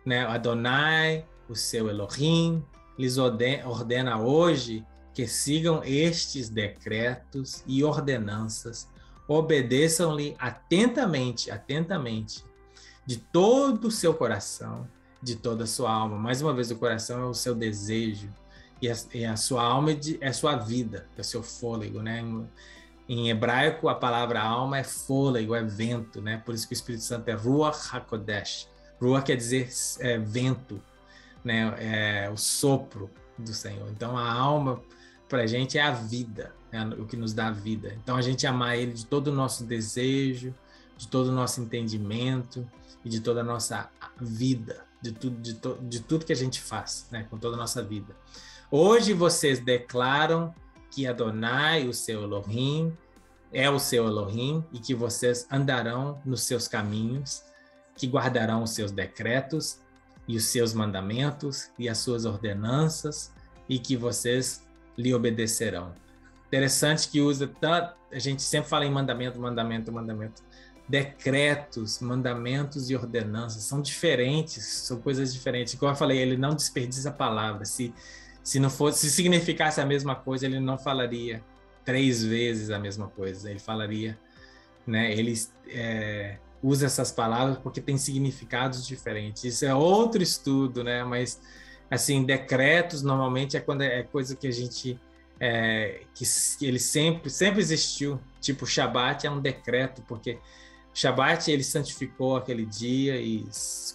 né, Adonai, o seu Elohim, lhes ordena hoje que sigam estes decretos e ordenanças, obedeçam-lhe atentamente, de todo o seu coração, de toda a sua alma. Mais uma vez, o coração é o seu desejo, e a sua alma é sua vida, é o seu fôlego, né? Em hebraico, a palavra alma é fôlego, é vento, né? Por isso que o Espírito Santo é Ruach HaKodesh. Ruach quer dizer vento, né? É o sopro do Senhor. Então, a alma, para a gente, é a vida, é o que nos dá a vida. Então, a gente amar Ele de todo o nosso desejo, de todo o nosso entendimento e de toda a nossa vida, de tudo que a gente faz, né? Com toda a nossa vida. Hoje vocês declaram que Adonai, o seu Elohim, é o seu Elohim e que vocês andarão nos seus caminhos, que guardarão os seus decretos e os seus mandamentos e as suas ordenanças e que vocês lhe obedecerão. Interessante que usa tanto, a gente sempre fala em mandamento. Decretos, mandamentos e ordenanças são diferentes, são coisas diferentes. Como eu falei, ele não desperdiça a palavra. Se não fosse, se significasse a mesma coisa, ele não falaria 3 vezes a mesma coisa. Ele falaria, né? Ele usa essas palavras porque tem significados diferentes. Isso é outro estudo, né? Mas assim, decretos normalmente é coisa que a gente que ele sempre existiu. Tipo, Shabat é um decreto porque Shabat ele santificou aquele dia e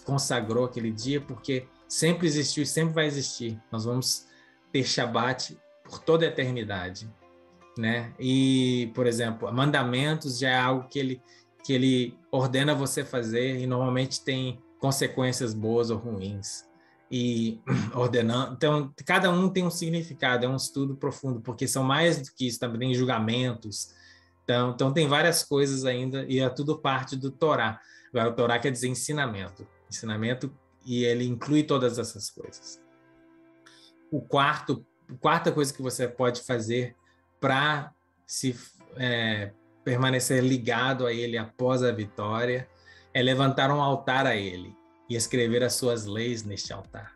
consagrou aquele dia porque sempre existiu e sempre vai existir. Nós vamos ter Shabat por toda a eternidade, né? E, por exemplo, mandamentos já é algo que ele ordena você fazer e normalmente tem consequências boas ou ruins. E ordenando, então cada um tem um significado, é um estudo profundo, porque são mais do que isso, também tem julgamentos. Então tem várias coisas ainda e é tudo parte do Torá. Agora, o Torá quer dizer ensinamento, e ele inclui todas essas coisas. Quarta coisa que você pode fazer para se permanecer ligado a ele após a vitória é levantar um altar a ele e escrever as suas leis neste altar,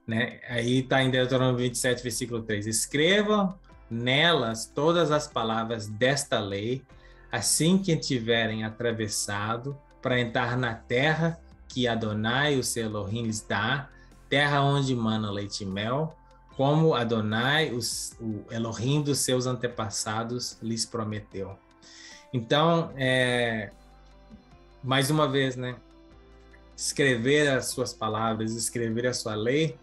né? Aí está em Deuteronômio 27, versículo 3. Escrevam nelas todas as palavras desta lei, assim que tiverem atravessado para entrar na terra que Adonai, o seu Elohim, lhes dá, terra onde mana leite e mel, como Adonai, o Elohim dos seus antepassados, lhes prometeu. Então, mais uma vez, né? Escrever as suas palavras, escrever a sua lei,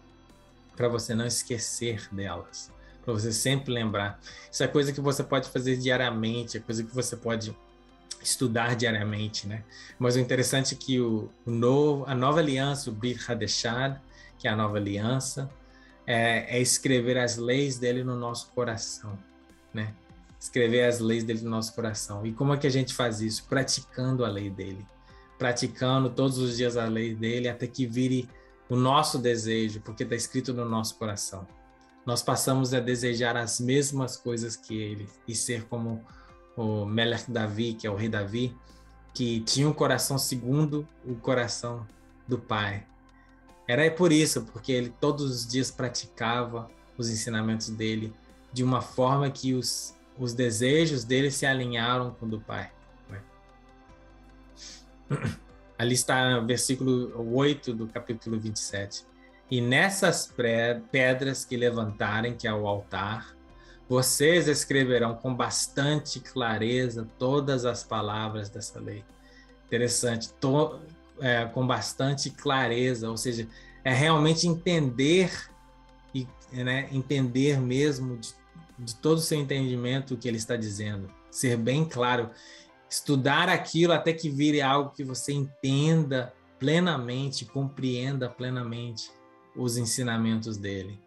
para você não esquecer delas, para você sempre lembrar. Isso é coisa que você pode fazer diariamente, é coisa que você pode estudar diariamente, né? Mas o interessante é que a nova aliança, o Brit Hadashah, que é a nova aliança, é escrever as leis dele no nosso coração, né? Escrever as leis dele no nosso coração. E como é que a gente faz isso? Praticando a lei dele. Praticando todos os dias a lei dele até que vire o nosso desejo, porque está escrito no nosso coração. Nós passamos a desejar as mesmas coisas que ele e ser como o Melech Davi, que é o rei Davi, que tinha um coração segundo o coração do Pai. Era por isso, porque ele todos os dias praticava os ensinamentos dele de uma forma que os desejos dele se alinharam com o do Pai. Né? Ali está o versículo 8 do capítulo 27. E nessas pedras que levantarem, que é o altar, vocês escreverão com bastante clareza todas as palavras dessa lei. Interessante, com bastante clareza, ou seja, é realmente entender, entender mesmo de todo o seu entendimento o que ele está dizendo, ser bem claro, estudar aquilo até que vire algo que você entenda plenamente, compreenda plenamente os ensinamentos dele.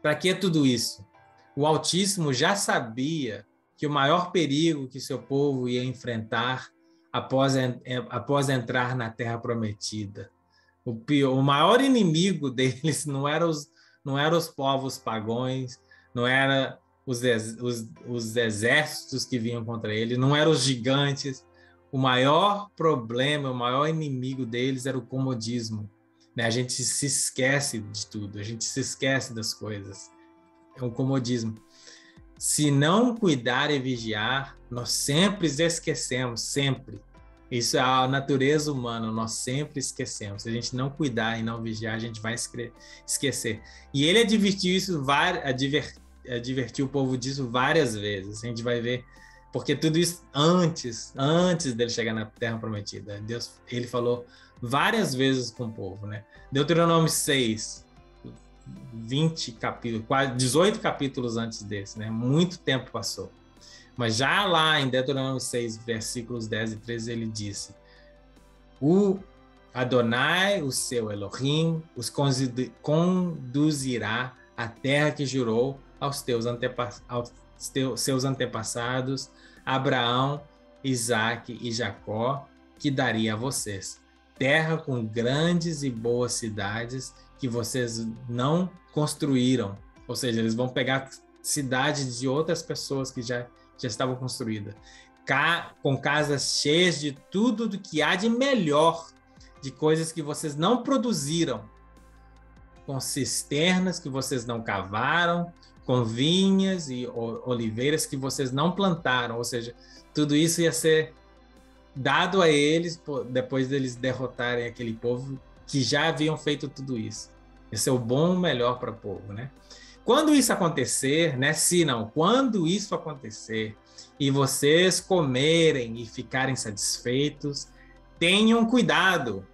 Para que tudo isso? O Altíssimo já sabia que o maior perigo que seu povo ia enfrentar após entrar na Terra Prometida, o maior inimigo deles não eram os povos pagãos, não eram os exércitos que vinham contra ele, não eram os gigantes. O maior problema, o maior inimigo deles era o comodismo. A gente se esquece de tudo, a gente se esquece das coisas. É um comodismo. Se não cuidar e vigiar, nós sempre esquecemos, sempre. Isso é a natureza humana, nós sempre esquecemos. Se a gente não cuidar e não vigiar, a gente vai esquecer. E ele advertiu o povo disso várias vezes. A gente vai ver, porque tudo isso antes dele chegar na Terra Prometida. Ele falou várias vezes com o povo, né? Deuteronômio 6, 20 capítulos, quase 18 capítulos antes desse, né? Muito tempo passou. Mas já lá em Deuteronômio 6, versículos 10 e 13, ele disse: o Adonai, o seu Elohim, os conduzirá à terra que jurou aos seus antepassados, Abraão, Isaque e Jacó, que daria a vocês. Terra com grandes e boas cidades que vocês não construíram. Ou seja, eles vão pegar cidades de outras pessoas que já estavam construídas, com casas cheias de tudo do que há de melhor, de coisas que vocês não produziram, com cisternas que vocês não cavaram, com vinhas e oliveiras que vocês não plantaram. Ou seja, tudo isso ia ser dado a eles depois deles derrotarem aquele povo que já haviam feito tudo isso. Esse é o bom, o melhor para o povo, né? Quando isso acontecer, né? Quando isso acontecer e vocês comerem e ficarem satisfeitos, tenham cuidado.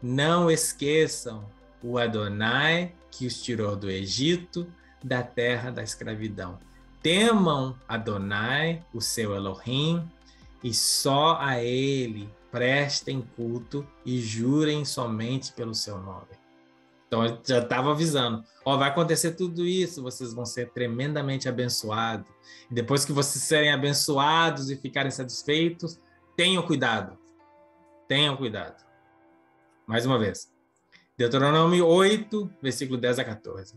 Não esqueçam o Adonai que os tirou do Egito, da terra da escravidão. Temam Adonai, o seu Elohim, e só a ele prestem culto e jurem somente pelo seu nome. Então, eu já estava avisando. Vai acontecer tudo isso, vocês vão ser tremendamente abençoados. E depois que vocês serem abençoados e ficarem satisfeitos, tenham cuidado. Tenham cuidado. Mais uma vez. Deuteronômio 8, versículo 10 a 14.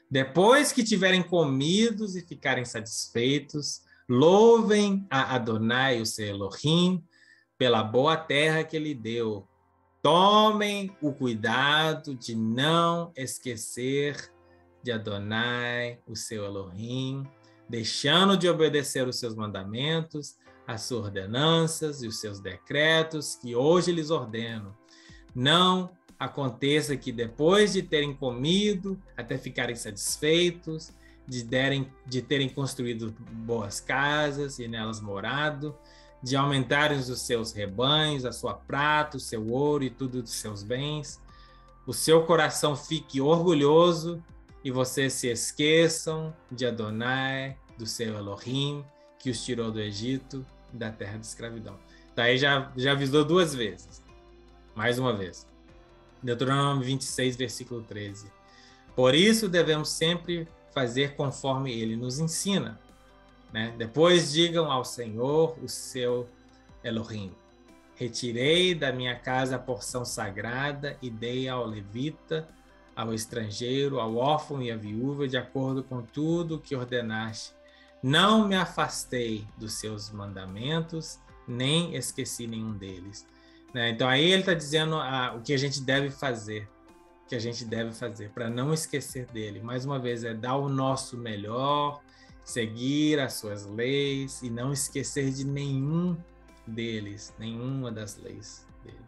Depois que tiverem comidos e ficarem satisfeitos, louvem a Adonai, o seu Elohim, pela boa terra que ele deu. Tomem o cuidado de não esquecer de Adonai, o seu Elohim, deixando de obedecer os seus mandamentos, as suas ordenanças e os seus decretos que hoje lhes ordeno. Não aconteça que depois de terem comido, até ficarem satisfeitos, de terem construído boas casas e nelas morado, de aumentarem os seus rebanhos, a sua prata, o seu ouro e tudo dos seus bens, o seu coração fique orgulhoso e vocês se esqueçam de Adonai, do seu Elohim, que os tirou do Egito, da terra de escravidão. Daí já avisou duas vezes. Mais uma vez. Deuteronômio 26, versículo 13. Por isso devemos sempre fazer conforme ele nos ensina. Né? Depois digam ao Senhor, o seu Elohim: retirei da minha casa a porção sagrada e dei ao levita, ao estrangeiro, ao órfão e à viúva, de acordo com tudo o que ordenaste. Não me afastei dos seus mandamentos, nem esqueci nenhum deles. Né? Então aí ele está dizendo o que a gente deve fazer, para não esquecer dele. Mais uma vez, é dar o nosso melhor, seguir as suas leis e não esquecer de nenhum deles, nenhuma das leis dele.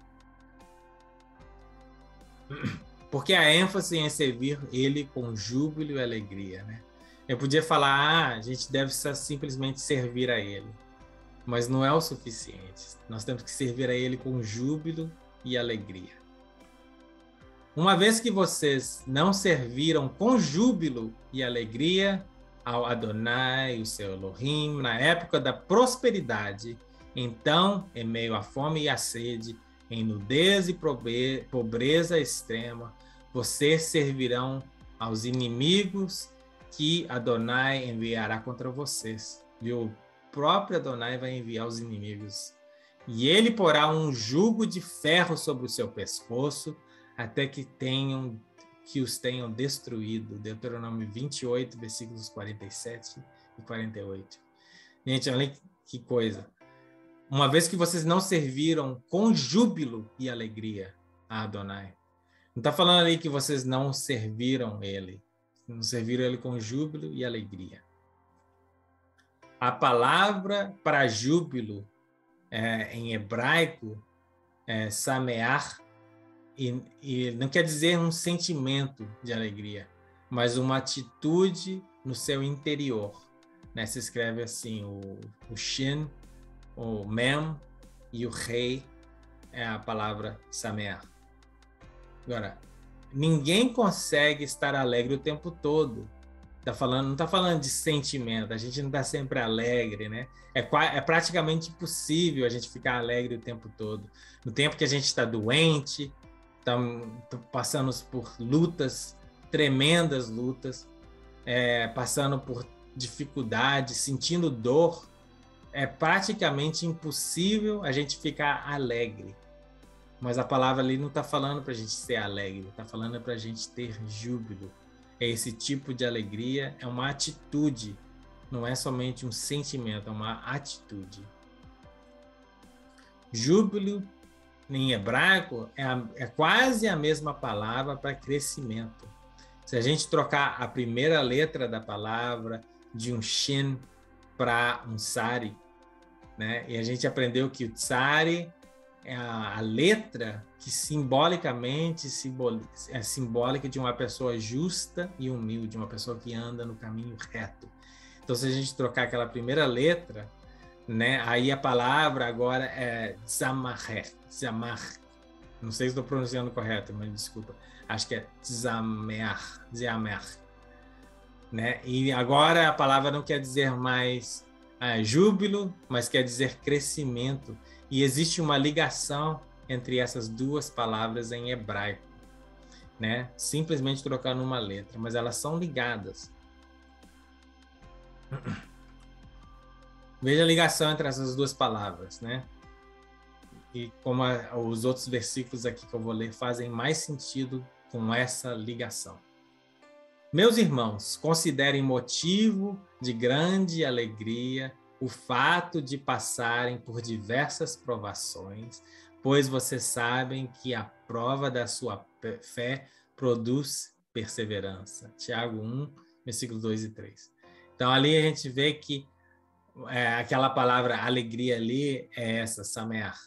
Porque a ênfase em servir ele com júbilo e alegria, né? Eu podia falar, a gente deve simplesmente servir a ele, mas não é o suficiente. Nós temos que servir a ele com júbilo e alegria. Uma vez que vocês não serviram com júbilo e alegria ao Adonai, o seu Elohim, na época da prosperidade Então, em meio à fome e à sede, em nudez e pobreza extrema, vocês servirão aos inimigos que Adonai enviará contra vocês. Viu? O próprio Adonai vai enviar os inimigos. E ele porá um jugo de ferro sobre o seu pescoço, até que os tenham destruído. Deuteronômio 28, versículos 47 e 48. Gente, olha que coisa. Uma vez que vocês não serviram com júbilo e alegria a Adonai. Não está falando ali que vocês não serviram ele. Não serviram ele com júbilo e alegria. A palavra para júbilo em hebraico é samear, e não quer dizer um sentimento de alegria, mas uma atitude no seu interior. Né? Se escreve assim, o shin, o mem e o rei é a palavra samear. Agora, ninguém consegue estar alegre o tempo todo. Não está falando de sentimento, a gente não está sempre alegre, né? É praticamente impossível a gente ficar alegre o tempo todo. No tempo que a gente está doente, está passando por lutas, tremendas lutas, passando por dificuldades, sentindo dor, é praticamente impossível a gente ficar alegre. Mas a palavra ali não está falando para a gente ser alegre, está falando para a gente ter júbilo. Esse tipo de alegria é uma atitude, não é somente um sentimento, é uma atitude. Júbilo, em hebraico, é quase a mesma palavra para crescimento. Se a gente trocar a primeira letra da palavra de um shin para um tsari, né? E a gente aprendeu que o tsari é a letra que simbolicamente é simbólica de uma pessoa justa e humilde, uma pessoa que anda no caminho reto. Então, se a gente trocar aquela primeira letra, né, aí a palavra agora é zamar. Não sei se estou pronunciando correto, mas desculpa. Acho que é zamer. Né? E agora a palavra não quer dizer mais júbilo, mas quer dizer crescimento. E existe uma ligação entre essas duas palavras em hebraico, né? Simplesmente trocando uma letra, mas elas são ligadas. Veja a ligação entre essas duas palavras, né? E como os outros versículos aqui que eu vou ler fazem mais sentido com essa ligação. Meus irmãos, considerem motivo de grande alegria o fato de passarem por diversas provações, pois vocês sabem que a prova da sua fé produz perseverança. Tiago 1, versículos 2 e 3. Então, ali a gente vê que aquela palavra alegria ali é essa, samear.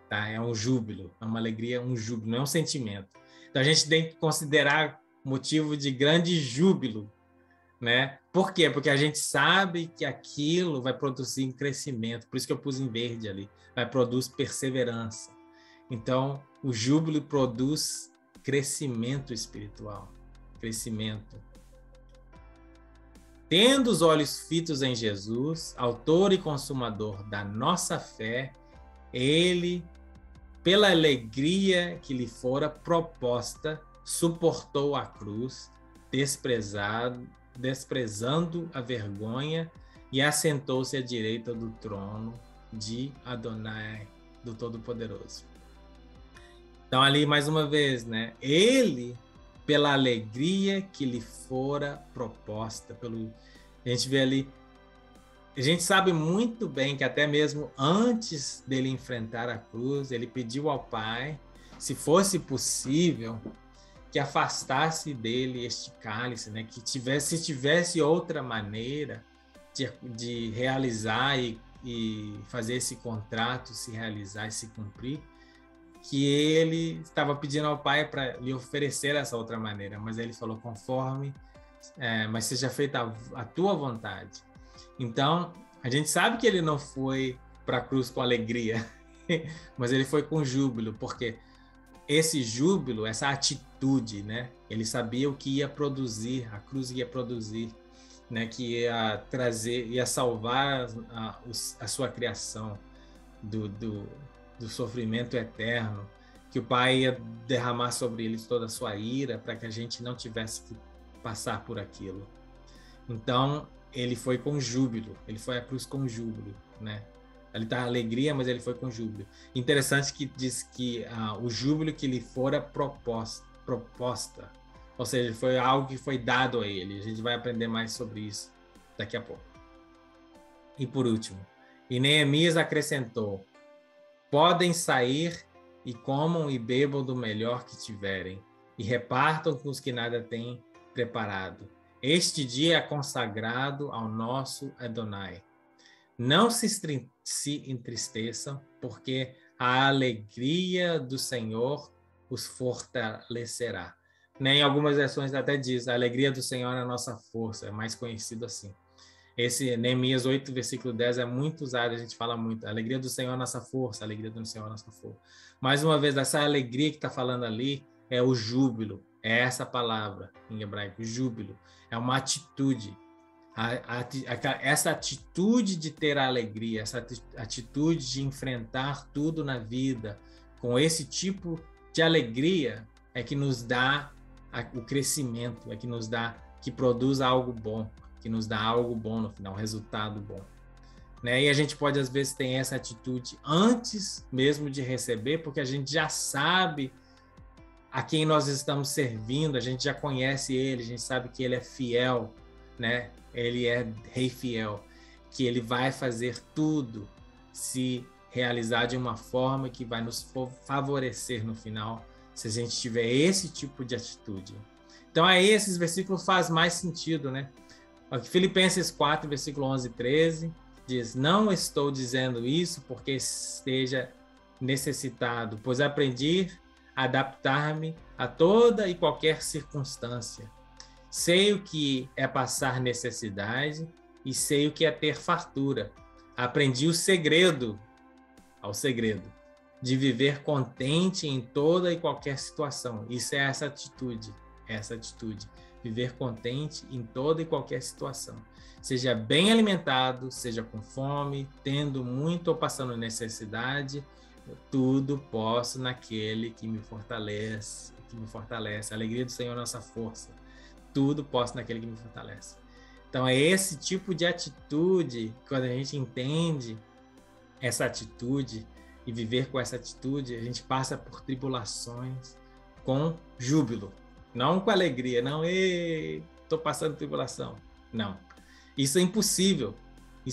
Tá? É um júbilo, é uma alegria, um júbilo, não é um sentimento. Então, a gente tem que considerar motivo de grande júbilo, né? Por quê? Porque a gente sabe que aquilo vai produzir crescimento, por isso que eu pus em verde ali, vai produzir perseverança. Então, o júbilo produz crescimento espiritual, crescimento. Tendo os olhos fitos em Jesus, autor e consumador da nossa fé, ele, pela alegria que lhe fora proposta, suportou a cruz, desprezando a vergonha, e assentou-se à direita do trono de Adonai, do Todo-Poderoso. Então, ali, mais uma vez, né? Ele, pela alegria que lhe fora proposta, a gente vê ali, a gente sabe muito bem que até mesmo antes dele enfrentar a cruz, ele pediu ao Pai, se fosse possível, que afastasse dele este cálice, né? Que se tivesse outra maneira de realizar e fazer esse contrato se realizar e se cumprir, que ele estava pedindo ao Pai para lhe oferecer essa outra maneira, mas ele falou mas seja feita a tua vontade. Então, a gente sabe que ele não foi para a cruz com alegria, mas ele foi com júbilo, porque esse júbilo, essa atitude, né? Ele sabia o que ia produzir, a cruz ia produzir, né? Que ia trazer, ia salvar a sua criação, do sofrimento eterno, que o Pai ia derramar sobre eles toda a sua ira para que a gente não tivesse que passar por aquilo. Então, ele foi com júbilo, ele foi à cruz com júbilo, né? Ele está alegria, mas ele foi com júbilo. Interessante que diz que o júbilo que lhe fora proposta, ou seja, foi algo que foi dado a ele. A gente vai aprender mais sobre isso daqui a pouco. E por último, e Neemias acrescentou: podem sair e comam e bebam do melhor que tiverem, e repartam com os que nada têm preparado. Este dia é consagrado ao nosso Adonai. Não se entristeçam, porque a alegria do Senhor os fortalecerá. Em algumas versões até diz: a alegria do Senhor é a nossa força, é mais conhecido assim. Esse Neemias 8, versículo 10 é muito usado, a gente fala muito. A alegria do Senhor é a nossa força, a alegria do Senhor é a nossa força. Mais uma vez, essa alegria que está falando ali é o júbilo, é essa palavra em hebraico, júbilo. É uma atitude. Essa atitude de ter a alegria, essa atitude de enfrentar tudo na vida com esse tipo de alegria é que nos dá o crescimento, é que nos dá, que produz algo bom, que nos dá algo bom no final, um resultado bom. Né? E a gente pode, às vezes, ter essa atitude antes mesmo de receber, porque a gente já sabe a quem nós estamos servindo, a gente já conhece ele, a gente sabe que ele é fiel, né? Ele é rei fiel, que ele vai fazer tudo se realizar de uma forma que vai nos favorecer no final, se a gente tiver esse tipo de atitude. Então, aí esses versículos faz mais sentido, né? Filipenses 4, versículo 11 e 13, diz: não estou dizendo isso porque esteja necessitado, pois aprendi a adaptar-me a toda e qualquer circunstância. Sei o que é passar necessidade e sei o que é ter fartura. Aprendi o segredo de viver contente em toda e qualquer situação. Isso é essa atitude. Viver contente em toda e qualquer situação. Seja bem alimentado, seja com fome, tendo muito ou passando necessidade, tudo posso naquele que me fortalece. A alegria do Senhor é nossa força. Tudo posso naquele que me fortalece. Então, é esse tipo de atitude, quando a gente entende essa atitude e viver com essa atitude, a gente passa por tribulações com júbilo. Não com alegria, não, estou passando tribulação. Não. Isso é impossível. E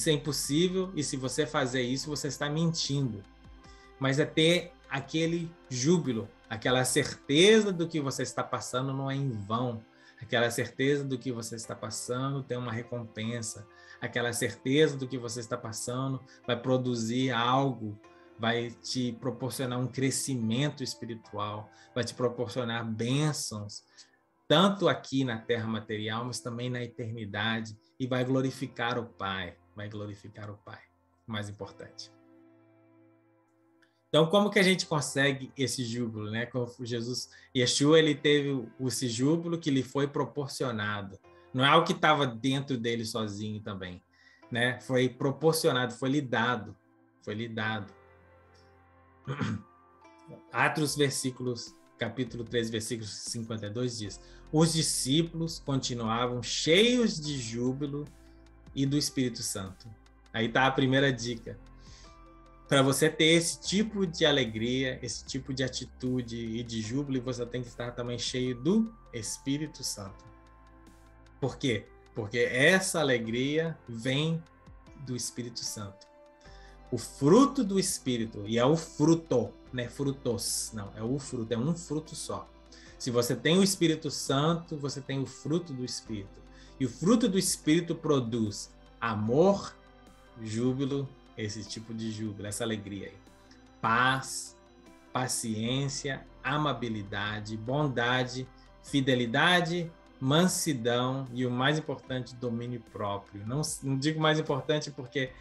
se você fazer isso, você está mentindo. Mas é ter aquele júbilo, aquela certeza do que você está passando não é em vão. Aquela certeza do que você está passando tem uma recompensa. Aquela certeza do que você está passando vai produzir algo, vai te proporcionar um crescimento espiritual, vai te proporcionar bênçãos, tanto aqui na terra material, mas também na eternidade, e vai glorificar o Pai, mais importante. Então, como que a gente consegue esse júbilo, né? Como Yeshua, ele teve esse júbilo que lhe foi proporcionado. Não é algo que estava dentro dele sozinho também, né? Foi proporcionado, foi lhe dado. Atos capítulo 3, versículo 52 diz: os discípulos continuavam cheios de júbilo e do Espírito Santo. Aí está a primeira dica. Para você ter esse tipo de alegria, esse tipo de atitude e de júbilo, você tem que estar também cheio do Espírito Santo. Por quê? Porque essa alegria vem do Espírito Santo. O fruto do Espírito, e é o fruto, não é frutos, não, é o fruto, é um fruto só. Se você tem o Espírito Santo, você tem o fruto do Espírito. E o fruto do Espírito produz amor, júbilo, esse tipo de júbilo, essa alegria aí. Paz, paciência, amabilidade, bondade, fidelidade, mansidão e o mais importante, domínio próprio. Não digo mais importante porque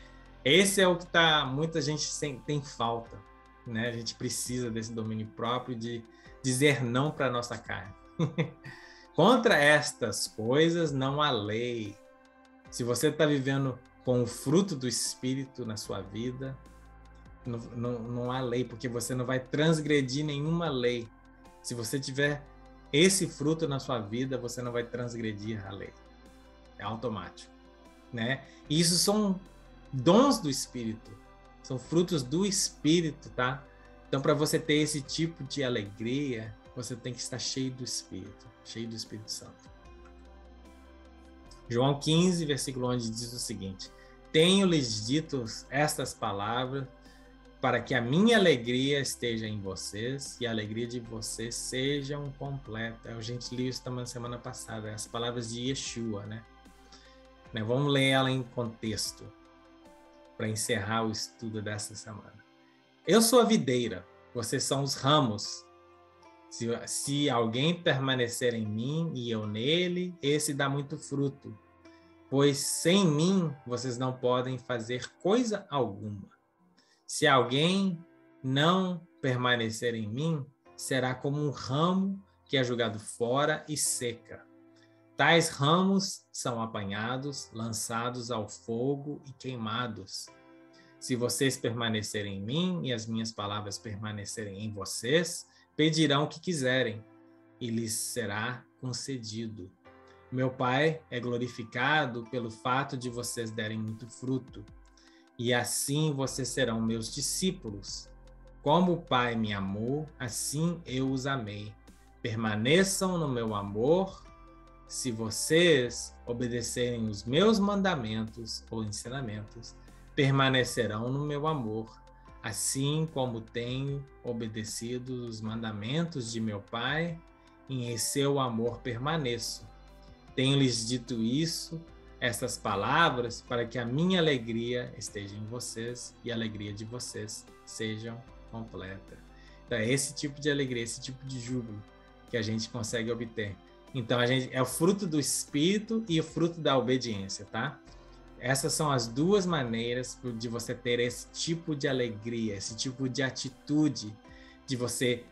esse é o que muita gente tem falta, né? A gente precisa desse domínio próprio, de dizer não para a nossa carne. Contra estas coisas não há lei. Se você está vivendo com o fruto do Espírito na sua vida, não há lei, porque você não vai transgredir nenhuma lei. Se você tiver esse fruto na sua vida, você não vai transgredir a lei. É automático, né? E isso são dons do Espírito, são frutos do Espírito, tá? Então, para você ter esse tipo de alegria, você tem que estar cheio do Espírito Santo. João 15, versículo 11 diz o seguinte: tenho-lhes dito estas palavras para que a minha alegria esteja em vocês e a alegria de vocês sejam completa. A gente leu isso também semana passada, as palavras de Yeshua, né? Vamos ler ela em contexto para encerrar o estudo dessa semana. Eu sou a videira, vocês são os ramos. Se alguém permanecer em mim e eu nele, esse dá muito fruto, pois sem mim vocês não podem fazer coisa alguma. Se alguém não permanecer em mim, será como um ramo que é jogado fora e seca. Tais ramos são apanhados, lançados ao fogo e queimados. Se vocês permanecerem em mim e as minhas palavras permanecerem em vocês, pedirão o que quiserem e lhes será concedido. Meu Pai é glorificado pelo fato de vocês derem muito fruto, e assim vocês serão meus discípulos. Como o Pai me amou, assim eu os amei. Permaneçam no meu amor. Se vocês obedecerem os meus mandamentos ou ensinamentos, permanecerão no meu amor, assim como tenho obedecido os mandamentos de meu Pai, e em seu amor permaneço. Tenho-lhes dito estas palavras, para que a minha alegria esteja em vocês e a alegria de vocês sejam completa. Então é esse tipo de alegria, esse tipo de júbilo que a gente consegue obter. Então é o fruto do Espírito e o fruto da obediência, tá? Essas são as duas maneiras de você ter esse tipo de alegria, esse tipo de atitude, de você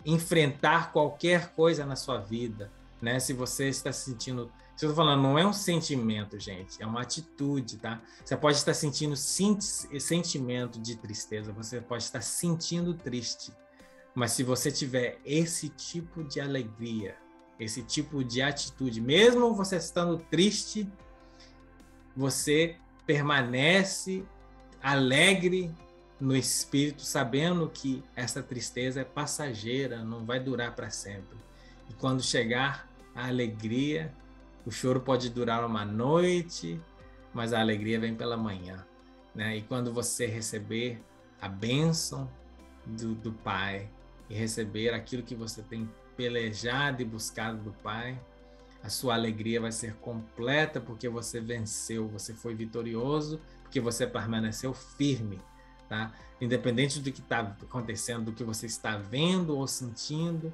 enfrentar qualquer coisa na sua vida, né? Se você está sentindo... Se eu estou falando, não é um sentimento, gente, é uma atitude, tá? Você pode estar sentindo sentimento de tristeza, você pode estar sentindo triste, mas se você tiver esse tipo de alegria, esse tipo de atitude, mesmo você estando triste, você permanece alegre no espírito, sabendo que essa tristeza é passageira, não vai durar para sempre. E quando chegar a alegria, o choro pode durar uma noite, mas a alegria vem pela manhã, né? E quando você receber a bênção do Pai e receber aquilo que você tem pelejado e buscado do Pai, a sua alegria vai ser completa porque você venceu, você foi vitorioso, porque você permaneceu firme, tá? Independente do que está acontecendo, do que você está vendo ou sentindo,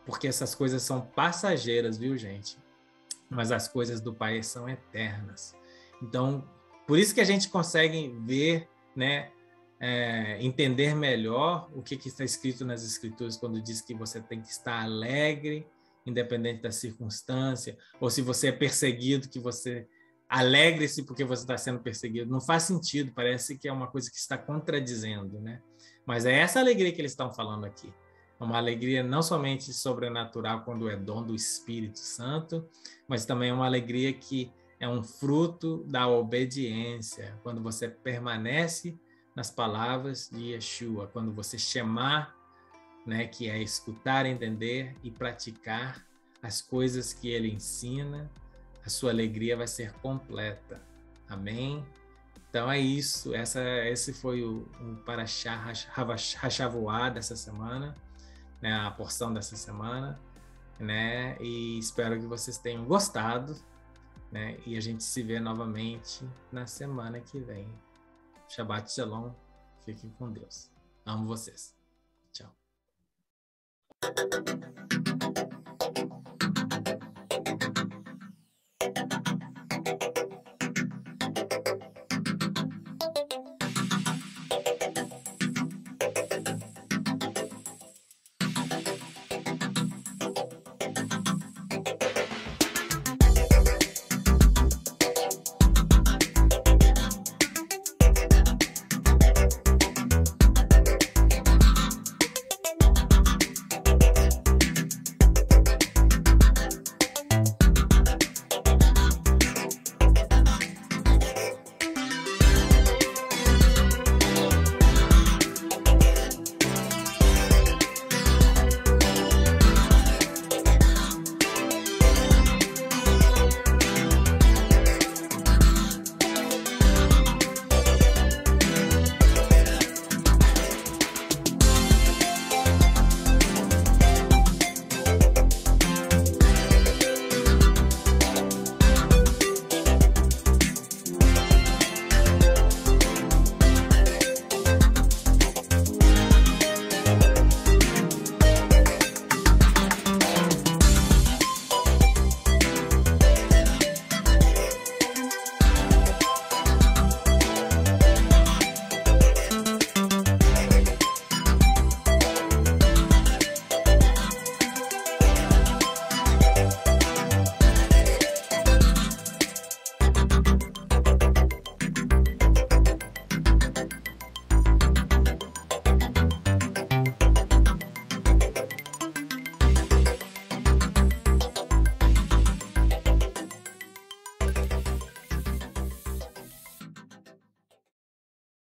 porque essas coisas são passageiras, viu, gente? Mas as coisas do Pai são eternas. Então, por isso que a gente consegue ver, né, entender melhor o que está escrito nas Escrituras quando diz que você tem que estar alegre, independente da circunstância, ou se você é perseguido, que você alegre-se porque você está sendo perseguido. Não faz sentido, parece que é uma coisa que está contradizendo, né? Mas é essa alegria que eles estão falando aqui. Uma alegria não somente sobrenatural quando é dom do Espírito Santo, mas também uma alegria que é um fruto da obediência, quando você permanece nas palavras de Yeshua, quando você chamar, né, que é escutar, entender e praticar as coisas que ele ensina, a sua alegria vai ser completa. Amém? Então é isso, esse foi o Parashá Hashavuá dessa semana, né, a porção dessa semana, né, e espero que vocês tenham gostado, né, e a gente se vê novamente na semana que vem. Shabbat Shalom, fiquem com Deus. Amo vocês. Tchau.